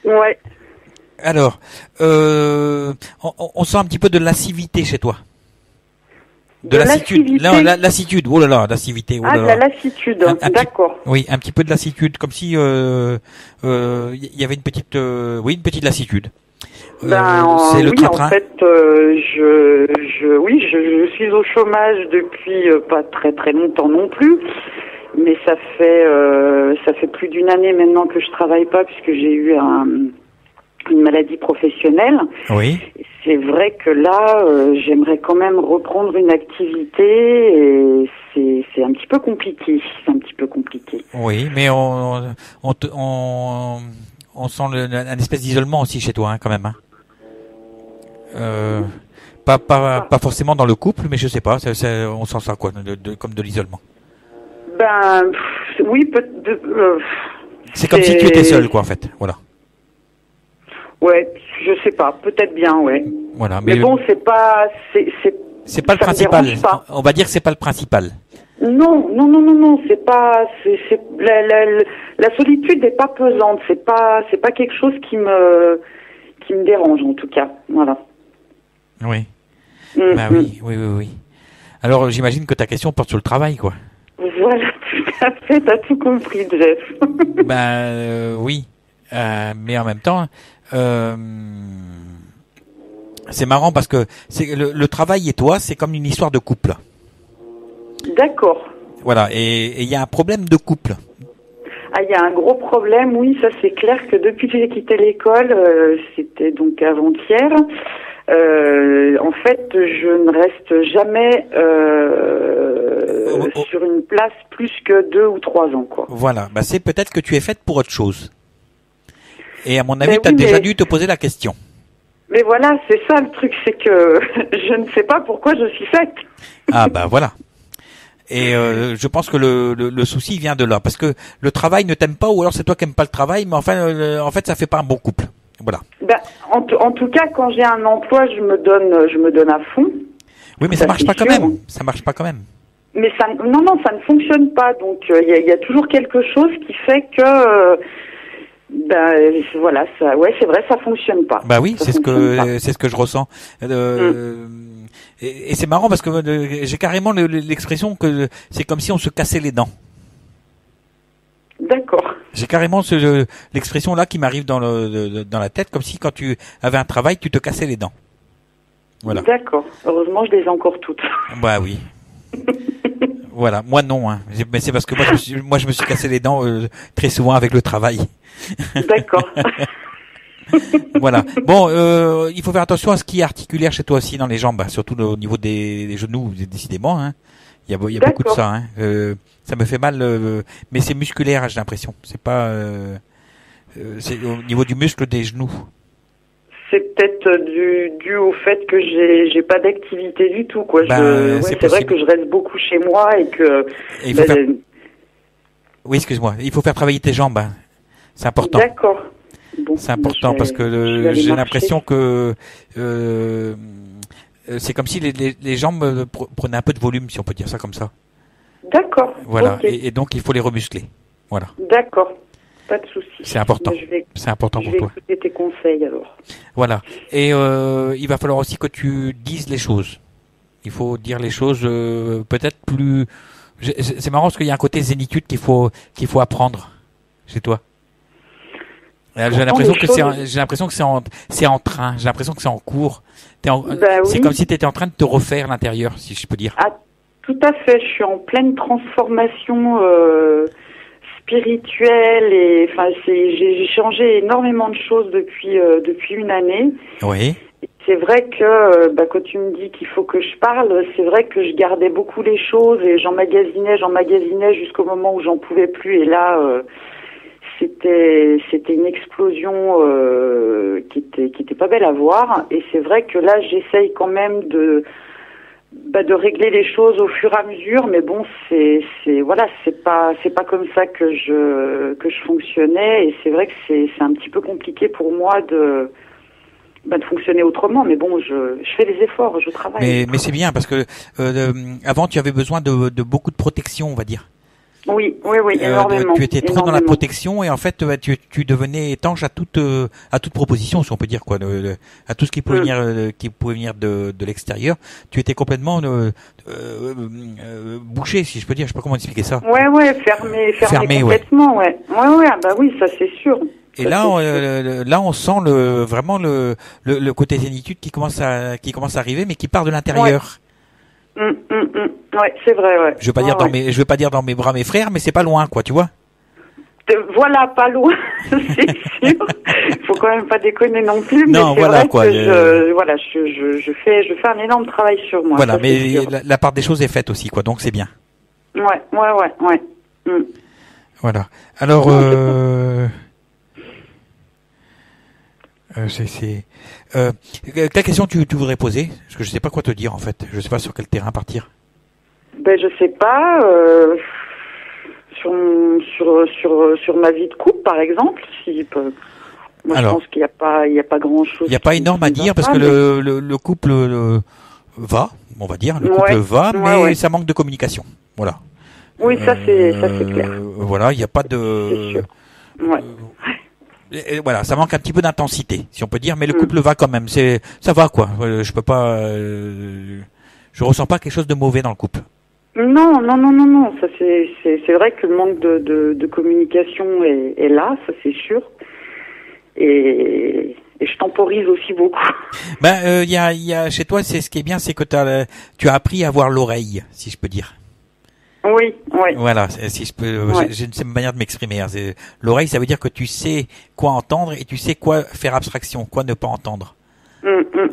Ouais. Alors, on sent un petit peu de lascivité chez toi. De lassitude. lassivité. Non, lassitude. Oh là là, lassivité. Oh Ah, là de là. la lassitude, Un petit- d'accord. Oui, un petit peu de lassitude, comme si il y avait une petite lassitude. C'est le oui, train-train. en fait, je suis au chômage depuis pas très très longtemps non plus, mais ça fait plus d'une année maintenant que je travaille pas puisque j'ai eu une maladie professionnelle. Oui. C'est vrai que là, j'aimerais quand même reprendre une activité et c'est un petit peu compliqué. C'est un petit peu compliqué. Oui, mais on sent un espèce d'isolement aussi chez toi, hein, quand même. Hein. Pas forcément dans le couple, mais je sais pas, on sent ça quoi, comme de l'isolement. Ben, oui, C'est comme si tu étais seul, quoi, en fait. Voilà. Ouais, je sais pas, peut-être bien, ouais. Voilà. Mais bon, c'est pas c'est pas le ça me principal. dérange pas. On va dire que c'est pas le principal. Non, c'est pas, la solitude n'est pas pesante, c'est pas quelque chose qui me dérange en tout cas, voilà. Oui. Mm, Oui. Alors, j'imagine que ta question porte sur le travail, quoi. Voilà, tout à fait, t'as tout compris, Jeff. Oui. Mais en même temps, C'est marrant parce que c'est le travail et toi, c'est comme une histoire de couple. D'accord. Voilà, et il y a un problème de couple. Ah, il y a un gros problème, oui, ça c'est clair que depuis que j'ai quitté l'école, c'était donc avant-hier, en fait, je ne reste jamais sur une place plus que 2 ou 3 ans, quoi. Voilà, bah c'est peut-être que tu es faite pour autre chose. Et à mon avis, Ben tu as oui, déjà mais- dû te poser la question. Mais voilà, c'est ça le truc, c'est que je ne sais pas pourquoi je suis faite. Ah bah voilà. Et je pense que le souci vient de là, parce que le travail ne t'aime pas, ou alors c'est toi qui n'aimes pas le travail, mais enfin, en fait, ça fait pas un bon couple. Voilà. Ben, en tout cas, quand j'ai un emploi, je me donne à fond. Oui, mais Ça, ça marche c'est pas quand sûr. même. Ça marche pas quand même. Mais ça, non, ça ne fonctionne pas. Donc, il y a toujours quelque chose qui fait que, voilà, ça, ouais, c'est vrai, ça fonctionne pas. Bah oui, Ça c'est fonctionne pas. ce que je ressens. Et c'est marrant parce que j'ai carrément l'expression que c'est comme si on se cassait les dents. D'accord. J'ai carrément l'expression là qui m'arrive dans la tête, comme si quand tu avais un travail, tu te cassais les dents. Voilà. D'accord. Heureusement, je les ai encore toutes. Bah oui. Voilà. Moi non, hein. Mais c'est parce que moi je me suis cassé les dents très souvent avec le travail. D'accord. Voilà. Bon, il faut faire attention à ce qui est articulaire chez toi aussi dans les jambes, bah, surtout au niveau des genoux, décidément. Hein. Il y a beaucoup de D'accord. ça. Hein. Ça me fait mal, mais c'est musculaire, j'ai l'impression. C'est pas, c'est au niveau du muscle des genoux. C'est peut-être dû au fait que j'ai pas d'activité du tout, quoi. Ben, C'est c'est vrai possible. que je reste beaucoup chez moi et que. Et il faut ben, faire... Oui, excuse-moi. Il faut faire travailler tes jambes. Hein. C'est important. D'accord. Bon, C'est important ben, parce je que vais aller j'ai marcher. l'impression que c'est comme si les jambes prenaient un peu de volume, si on peut dire ça comme ça. D'accord. Voilà. Ok. Et donc il faut les remuscler. Voilà. D'accord. Pas de souci. C'est important. Ben, je vais C'est important je pour vais toi. écouter tes conseils alors. Voilà. Et il va falloir aussi que tu dises les choses. Il faut dire les choses peut-être plus. C'est marrant parce qu'il y a un côté zénitude qu'il faut apprendre chez toi. J'ai l'impression que c'est en train. J'ai l'impression que c'est en cours. C'est Oui. comme si tu étais en train de te refaire l'intérieur, si je peux dire. Ah, tout à fait. Je suis en pleine transformation spirituelle et enfin j'ai changé énormément de choses depuis une année. Oui. C'est vrai que quand tu me dis qu'il faut que je parle, c'est vrai que je gardais beaucoup les choses et j'emmagasinais jusqu'au moment où j'en pouvais plus. Et là, c'était une explosion qui était pas belle à voir. Et c'est vrai que là, j'essaye quand même de régler les choses au fur et à mesure. Mais bon, c'est pas comme ça que je fonctionnais. Et c'est vrai que c'est un petit peu compliqué pour moi de fonctionner autrement, mais bon, je fais des efforts, je travaille. Mais c'est bien parce que avant tu avais besoin de beaucoup de protection, on va dire. Oui, énormément. Tu étais trop dans la énormément. protection et en fait tu devenais étanche à toute proposition, si on peut dire quoi, à tout ce qui pouvait venir de l'extérieur. Tu étais complètement bouché, si je peux dire. Je sais pas comment expliquer ça. Ouais, fermé complètement, ouais. Ouais, bah oui, ça c'est sûr. Et là, on sent vraiment le côté zénitude qui commence à arriver, mais qui part de l'intérieur. Ouais, c'est vrai, ouais. Je veux pas dire dans mes bras mes frères, mais c'est pas loin, quoi, tu vois. Voilà, pas loin, c'est sûr. Faut quand même pas déconner non plus. Non, mais voilà vrai quoi. Que je fais un énorme travail sur moi. Voilà, ça, mais c'est sûr. la part des choses est faite aussi, quoi. Donc c'est bien. Ouais. Voilà. Alors, quelle question tu voudrais poser? Parce que je sais pas quoi te dire en fait. Je sais pas sur quel terrain partir. Je sais pas. Sur ma vie de couple, par exemple. Moi, Alors, je pense qu'il y a pas grand chose. Il n'y a pas énorme à dire parce que le couple va, on va dire, le couple va, mais ça manque de communication. Voilà. Oui, ça c'est clair. Voilà, il n'y a pas de. C'est sûr. Ouais. Et voilà, ça manque un petit peu d'intensité, si on peut dire, mais le couple va quand même. Ça va quoi. Je peux pas. Je ressens pas quelque chose de mauvais dans le couple. Non. Ça c'est vrai que le manque de communication est là, ça c'est sûr. Et Et je temporise aussi beaucoup. Ben, il y a chez toi, c'est ce qui est bien, c'est que tu as appris à avoir l'oreille, si je peux dire. Oui, oui. Voilà, si je peux, j'ai une manière de m'exprimer. Hein. L'oreille, ça veut dire que tu sais quoi entendre et tu sais quoi faire abstraction, quoi ne pas entendre.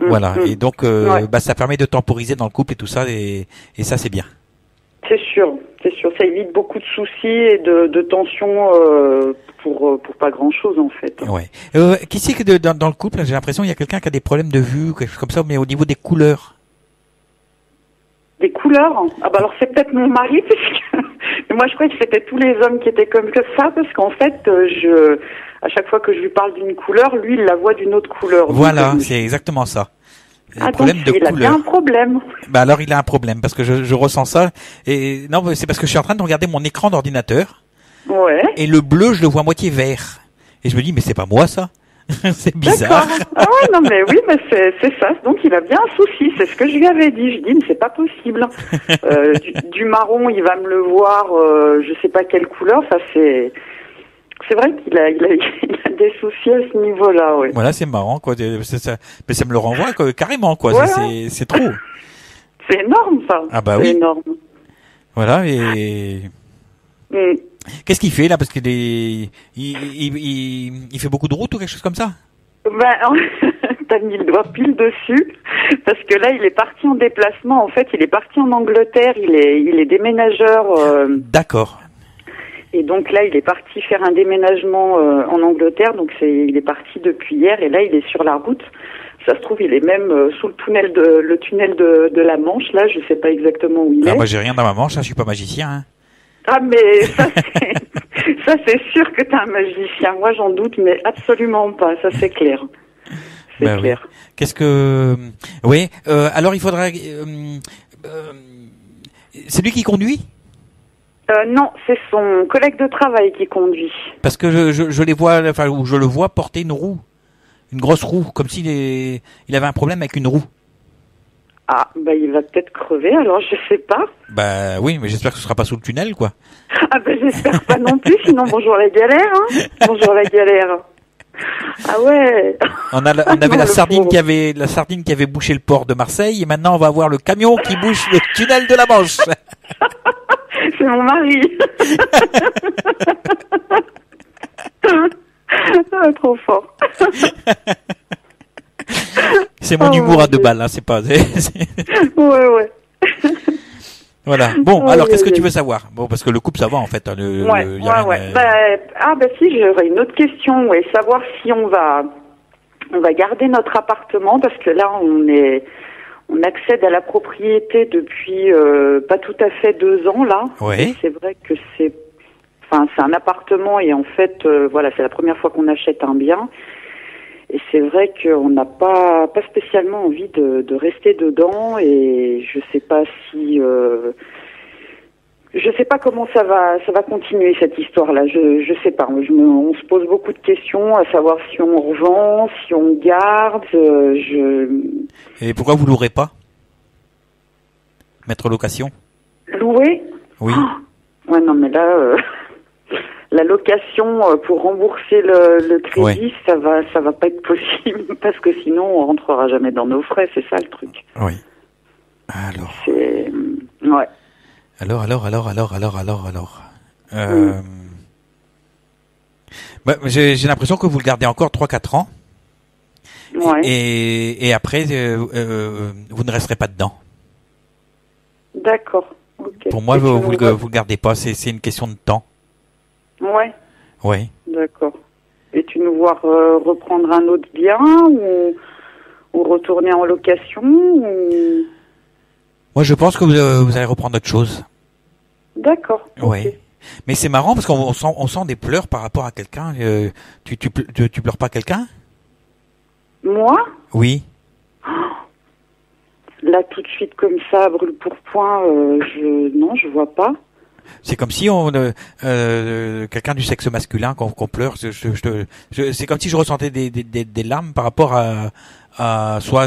Voilà. Et donc, bah, ça permet de temporiser dans le couple et tout ça, et ça, c'est bien. C'est sûr. Ça évite beaucoup de soucis et de tensions pour pas grand-chose, en fait. Ouais. Qui c'est que dans le couple, j'ai l'impression qu'il y a quelqu'un qui a des problèmes de vue, quelque chose comme ça, mais au niveau des couleurs. Des couleurs? Ah bah alors c'est peut-être mon mari, puisque moi je croyais que c'était tous les hommes qui étaient comme ça, parce qu'en fait, à chaque fois que je lui parle d'une couleur, lui il la voit d'une autre couleur. Voilà, c'est exactement ça. Donc il a bien un problème. Bah alors il a un problème, parce que je ressens ça, et non, c'est parce que je suis en train de regarder mon écran d'ordinateur. Ouais. Et le bleu, je le vois moitié vert. Et je me dis, mais c'est pas moi ça. C'est bizarre. D'accord. Ah ouais, non mais oui, mais c'est ça. Donc il a bien un souci. C'est ce que je lui avais dit. Je dis, mais c'est pas possible. Du marron, il va me le voir. Je sais pas quelle couleur. Ça c'est vrai qu'il a des soucis à ce niveau-là. Ouais. Voilà, c'est marrant quoi. Ça, mais ça me le renvoie quoi, carrément quoi. Ouais. C'est trop. C'est énorme ça. Ah bah c'est oui. Énorme. Voilà et. Qu'est-ce qu'il fait là? Parce qu'il il fait beaucoup de routes ou quelque chose comme ça? Ben, t'as mis le doigt pile dessus, parce que là, il est parti en déplacement. En fait, il est parti en Angleterre. Il est déménageur. D'accord. Et donc là, il est parti faire un déménagement en Angleterre. Donc il est parti depuis hier, et là, il est sur la route. Ça se trouve, il est même sous le tunnel de la Manche. Là, je sais pas exactement où il est. Moi, j'ai rien dans ma manche. Hein, je suis pas magicien. Hein. Ah mais ça c'est sûr que t'es un magicien. Moi j'en doute, mais absolument pas. Ça c'est clair. C'est clair. Oui. Qu'est-ce que oui. Alors il faudra. C'est lui qui conduit? Non, c'est son collègue de travail qui conduit. Parce que je les vois, enfin je le vois porter une roue, une grosse roue, comme s'il il avait un problème avec une roue. Ah, bah il va peut-être crever, alors je sais pas. Bah oui, mais j'espère que ce sera pas sous le tunnel, quoi. Ah bah j'espère pas non plus, sinon bonjour la galère, hein. Bonjour la galère. Ah ouais. On avait la sardine qui avait bouché le port de Marseille, et maintenant on va avoir le camion qui bouche le tunnel de la Manche. C'est mon mari. Ah, trop fort. C'est mon humour à 2 balles, hein, c'est pas. Ouais. Voilà. Bon, alors qu'est-ce que tu veux savoir? Bon, parce que le couple ça va en fait. Hein, ouais. Bah si, j'aurais une autre question. Ouais, savoir si on va garder notre appartement, parce que là on accède à la propriété depuis pas tout à fait 2 ans là. Ouais. C'est vrai que c'est un appartement, et en fait voilà, c'est la première fois qu'on achète un bien. Et c'est vrai qu'on n'a pas spécialement envie de rester dedans, et je sais pas si je sais pas comment ça va continuer cette histoire-là. Je sais pas. On se pose beaucoup de questions, à savoir si on revend, si on garde. Et pourquoi vous louerez pas? Mettre location? Louer? Oui. Oh, ouais, non, mais là. La location pour rembourser le crédit, ça va pas être possible, parce que sinon on rentrera jamais dans nos frais, c'est ça le truc. Oui. Alors. Ouais. Alors. Bah, j'ai l'impression que vous le gardez encore 3-4 ans. Ouais. Et après, vous ne resterez pas dedans. D'accord. Okay. Pour moi, vous le gardez pas. C'est une question de temps. Ouais. Oui. D'accord. Et tu nous vois reprendre un autre bien, ou retourner en location, ou... Moi, je pense que vous allez reprendre autre chose. D'accord. Oui. Okay. Mais c'est marrant parce qu'on sent des pleurs par rapport à quelqu'un. Tu pleures pas quelqu'un? Moi? Oui. Là, tout de suite, comme ça, brûle pour point, non, je vois pas. C'est comme si quelqu'un du sexe masculin qu'on pleure. C'est comme si je ressentais des larmes par rapport à soit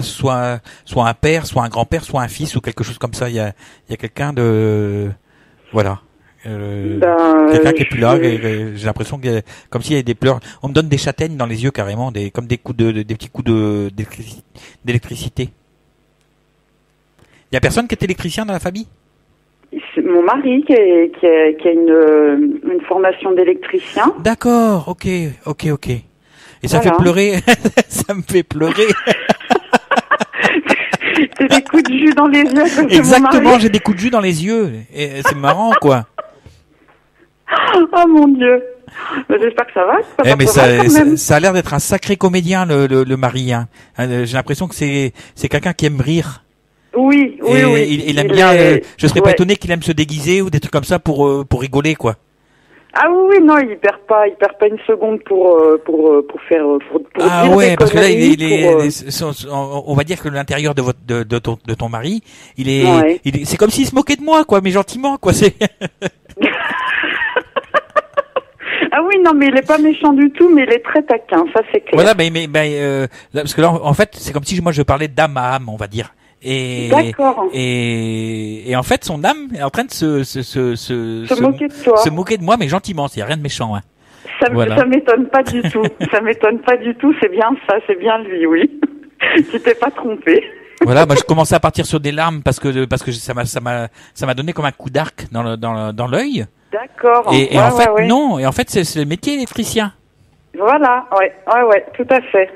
un père, soit un grand-père, soit un fils, ou quelque chose comme ça. Il y a quelqu'un de voilà. Quelqu'un qui est plus là, j'ai l'impression que comme s'il y avait des pleurs. On me donne des châtaignes dans les yeux carrément, comme des petits coups d'électricité. Il y a personne qui est électricien dans la famille? C'est mon mari qui a une formation d'électricien. D'accord, ok. Et ça Voilà. fait pleurer, ça me fait pleurer. T'as des coups de jus dans les yeux. à cause de mon Exactement, mari. j'ai des coups de jus dans les yeux. Et c'est marrant, quoi. Oh mon Dieu. J'espère que ça va. Mais quand même. ça a l'air d'être un sacré comédien, le mari. Hein. J'ai l'impression que c'est quelqu'un qui aime rire. Oui. Il aime bien. Je serais pas étonné qu'il aime se déguiser ou des trucs comme ça pour rigoler, quoi. Ah oui, non, il perd pas une seconde pour Ah dire ouais, des parce que là, conneries, on va dire que l'intérieur de ton mari, Ouais. c'est comme s'il se moquait de moi, quoi, mais gentiment, quoi. C'est. Ah oui, non, mais il est pas méchant du tout, mais il est très taquin, ça c'est clair. Voilà, parce que là, en fait, c'est comme si moi je parlais d'âme à âme, on va dire. D'accord. Et en fait, son âme est en train de Se moquer de toi. se moquer de moi, mais gentiment. C'est rien de méchant, hein. Ça m'étonne pas du tout. Ça m'étonne pas du tout. C'est bien ça, c'est bien lui, oui. Tu t'es pas trompé. Voilà, moi je commençais à partir sur des larmes parce que ça m'a donné comme un coup d'arc dans l'œil. D'accord. Et en fait ouais. non, et en fait c'est le métier électricien. Voilà, ouais, tout à fait.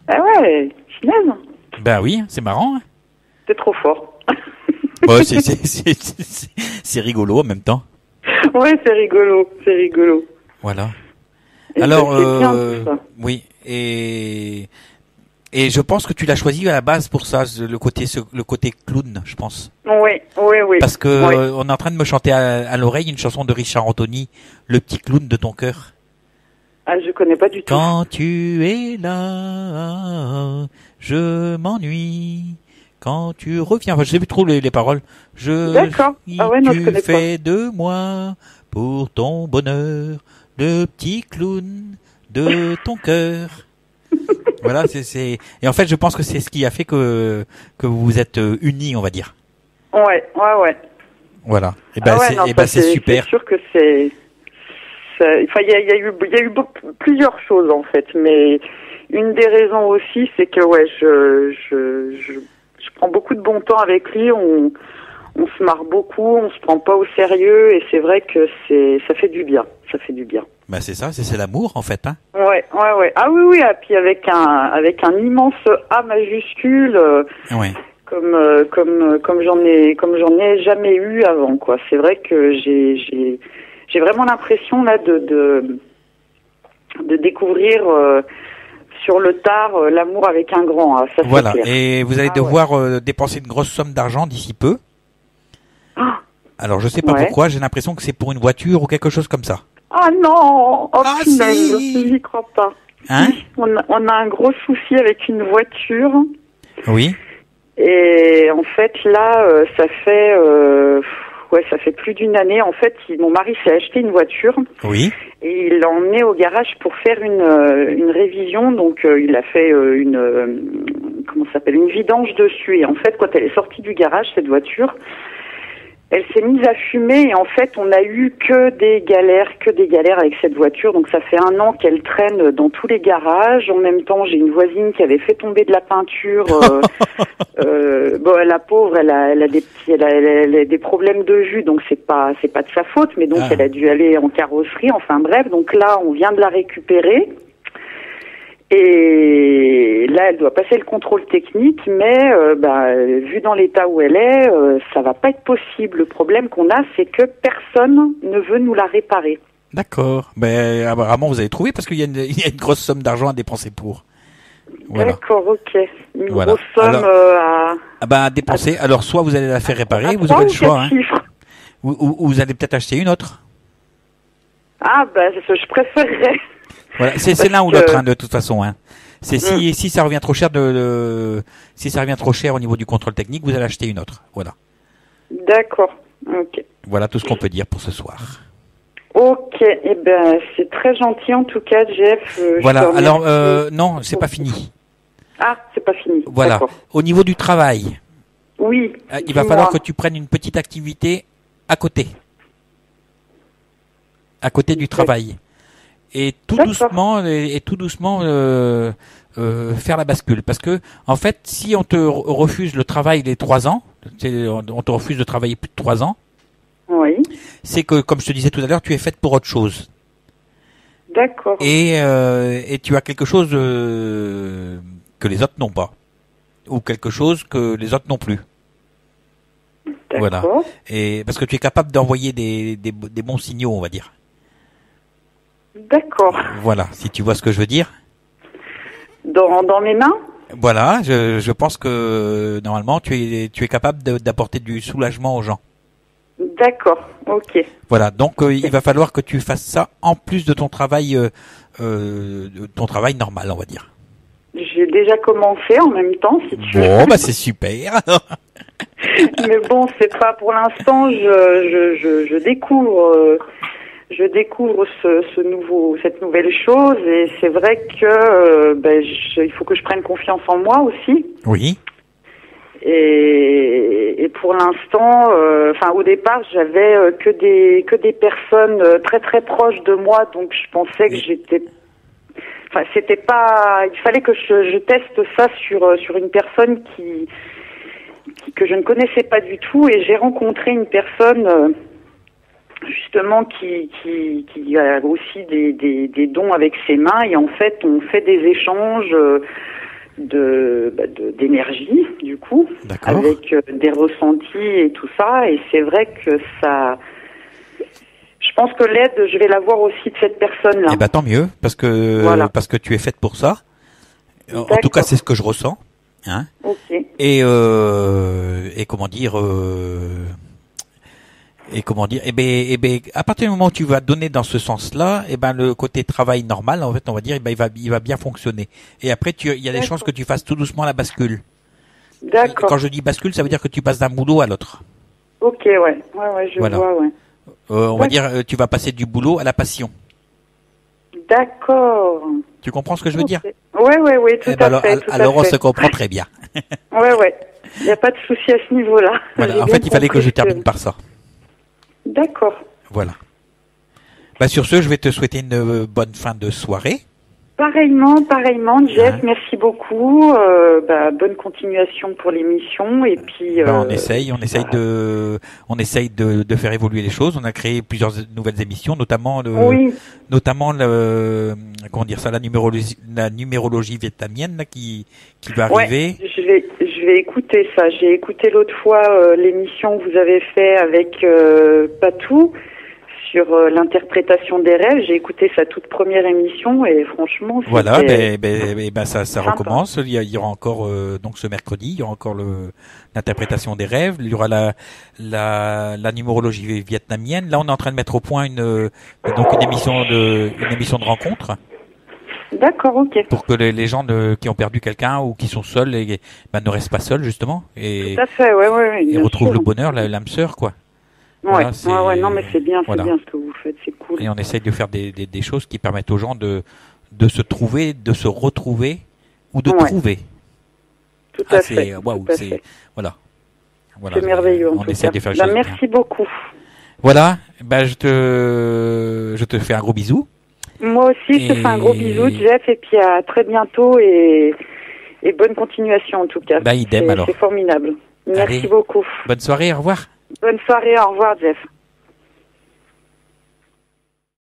Ah ouais, Chinaise, Ben oui, c'est marrant. Hein. t'es trop fort. Ouais, c'est rigolo en même temps. Ouais, c'est rigolo. Voilà. Et Alors c'est bien, tout ça. oui, et je pense que tu l'as choisi à la base pour ça, le côté clown, je pense. Oui. Parce que Oui. on est en train de me chanter à l'oreille une chanson de Richard Anthony, Le petit clown de ton cœur. Ah, je connais pas du tout. Quand tu es là, je m'ennuie. Quand tu reviens, enfin, je sais plus trop les paroles. D'accord. Ah ouais, non, je tu connais fais de moi pour ton bonheur, le petit clown de ton cœur. Voilà, et en fait, je pense que c'est ce qui a fait que vous vous êtes unis, on va dire. Ouais. Voilà. Et ben, Ah ouais, non, ça, c'est super. C'est sûr que enfin, il y a eu plusieurs choses en fait, mais une des raisons aussi, c'est que ouais, je prends beaucoup de bon temps avec lui. On se marre beaucoup, on se prend pas au sérieux, et c'est vrai que ça fait du bien. Ben, c'est ça, c'est l'amour, en fait, hein. Ouais. Ah oui, et puis avec un immense A majuscule. Ouais. Comme j'en ai jamais eu avant, quoi. C'est vrai que j'ai vraiment l'impression là de découvrir sur le tard l'amour avec un grand A. Ça, Voilà. c'est clair. Et vous allez devoir dépenser une grosse somme d'argent d'ici peu. Ah, Alors, je sais pas Ouais. pourquoi, j'ai l'impression que c'est pour une voiture ou quelque chose comme ça. ah non, oh Ah, punaise, si. j'y crois pas. Hein? On a un gros souci avec une voiture. Oui. Et en fait, là, ça fait plus d'une année. En fait, mon mari s'est acheté une voiture Oui. et il l'a emmenée au garage pour faire une révision. Donc, il a fait une vidange dessus. Et en fait, quand elle est sortie du garage, cette voiture, elle s'est mise à fumer. Et en fait, on a eu que des galères avec cette voiture. Donc, ça fait 1 an qu'elle traîne dans tous les garages. En même temps, j'ai une voisine qui avait fait tomber de la peinture. Bon, la pauvre, elle a des problèmes de jus, donc c'est pas de sa faute, mais donc elle a dû aller en carrosserie. Enfin bref, donc là, on vient de la récupérer. Et là, elle doit passer le contrôle technique, mais vu dans l'état où elle est, ça va pas être possible. Le problème qu'on a, c'est que personne ne veut nous la réparer. D'accord. Ben, apparemment, vous avez trouvé parce qu'il y a une grosse somme d'argent à dépenser pour. Voilà. D'accord, ok. Une Voilà. grosse somme Alors, à à dépenser. Alors, soit vous allez la faire réparer, vous 3 aurez ou le choix, 4 hein. chiffres. Ou vous allez peut-être acheter une autre. Ah, je préférerais. Voilà, c'est Parce l'un ou que- l'autre, hein, de toute façon, hein. C'est si ça revient trop cher si ça revient trop cher au niveau du contrôle technique, vous allez acheter une autre. Voilà. D'accord, ok. Voilà tout ce qu'on peut dire pour ce soir. Ok, eh ben c'est très gentil en tout cas, Jeff. Je te Voilà. remercie. Alors, non, c'est pas fini. Ah, c'est pas fini. Voilà. D'accord. Au niveau du travail, Oui. il va dis-moi. falloir que tu prennes une petite activité à côté. à côté du travail. Et tout doucement, faire la bascule. Parce que, en fait, si on te refuse le travail les 3 ans, on te refuse de travailler plus de 3 ans, Oui. c'est que, comme je te disais tout à l'heure, tu es faite pour autre chose. D'accord. Et tu as quelque chose que les autres n'ont pas. Ou quelque chose que les autres n'ont plus. Voilà. Et parce que tu es capable d'envoyer des bons signaux, on va dire. D'accord. Voilà, si tu vois ce que je veux dire. Dans mes mains? Voilà, je pense que normalement tu es capable d'apporter du soulagement aux gens. D'accord, ok. Voilà, donc il va falloir que tu fasses ça en plus de ton travail normal, on va dire. J'ai déjà commencé en même temps, si tu veux. Bon, bah c'est super. Mais bon, c'est pas pour l'instant. Je découvre. Je découvre cette nouvelle chose, et c'est vrai que il faut que je prenne confiance en moi aussi. Oui. Et pour l'instant, au départ, j'avais que des personnes très très proches de moi, donc je pensais que j'étais. Enfin, c'était pas. Il fallait que je teste ça sur une personne que je ne connaissais pas du tout, et j'ai rencontré une personne. Justement qui a aussi des dons avec ses mains, et en fait on fait des échanges d'énergie du coup. D'accord. Avec des ressentis et tout ça, et c'est vrai que ça, je pense que l'aide je vais l'avoir aussi de cette personne là. Eh ben tant mieux, parce que tu es faite pour ça. En tout cas c'est ce que je ressens, hein. Ok. Et comment dire à partir du moment où tu vas donner dans ce sens-là, le côté travail normal, en fait, on va dire, il va bien fonctionner. Et après, il y a des chances que tu fasses tout doucement la bascule. D'accord. Quand je dis bascule, ça veut dire que tu passes d'un boulot à l'autre. Ok, ouais, je vois, ouais. On va dire, tu vas passer du boulot à la passion. D'accord. Tu comprends ce que je veux dire? Ouais, tout à fait. Alors on se comprend très bien. Ouais. Il n'y a pas de souci à ce niveau-là. Voilà. En fait, il fallait que je termine par ça. D'accord. Voilà. Sur ce, je vais te souhaiter une bonne fin de soirée. Pareillement, Jeff, merci beaucoup. Bonne continuation pour l'émission, et puis. On essaye de faire évoluer les choses. On a créé plusieurs nouvelles émissions, notamment la numérologie vietnamienne là, qui va arriver. Ouais, je vais écouter ça. J'ai écouté l'autre fois l'émission que vous avez fait avec Patou sur l'interprétation des rêves. J'ai écouté sa toute première émission, et franchement, voilà, ça recommence. Il y aura encore donc ce mercredi, il y aura encore l'interprétation des rêves. Il y aura la numérologie vietnamienne. Là, on est en train de mettre au point une émission de rencontre. D'accord, ok. Pour que les gens qui ont perdu quelqu'un ou qui sont seuls ne restent pas seuls justement, et tout à fait, ouais, et retrouvent le bonheur, l'âme sœur, quoi. Voilà, non, mais c'est bien ce que vous faites, c'est cool. Et on essaye de faire des choses qui permettent aux gens de se trouver, de se retrouver ou de trouver. Tout à fait. Waouh, voilà. C'est merveilleux. On essaie de faire des choses. Merci beaucoup. Voilà, je te fais un gros bisou. Moi aussi, je te fais un gros bisou, Jeff, et puis à très bientôt, et bonne continuation en tout cas. Idem alors. C'est formidable. Merci beaucoup. Bonne soirée, au revoir. Bonne soirée, au revoir, Jeff.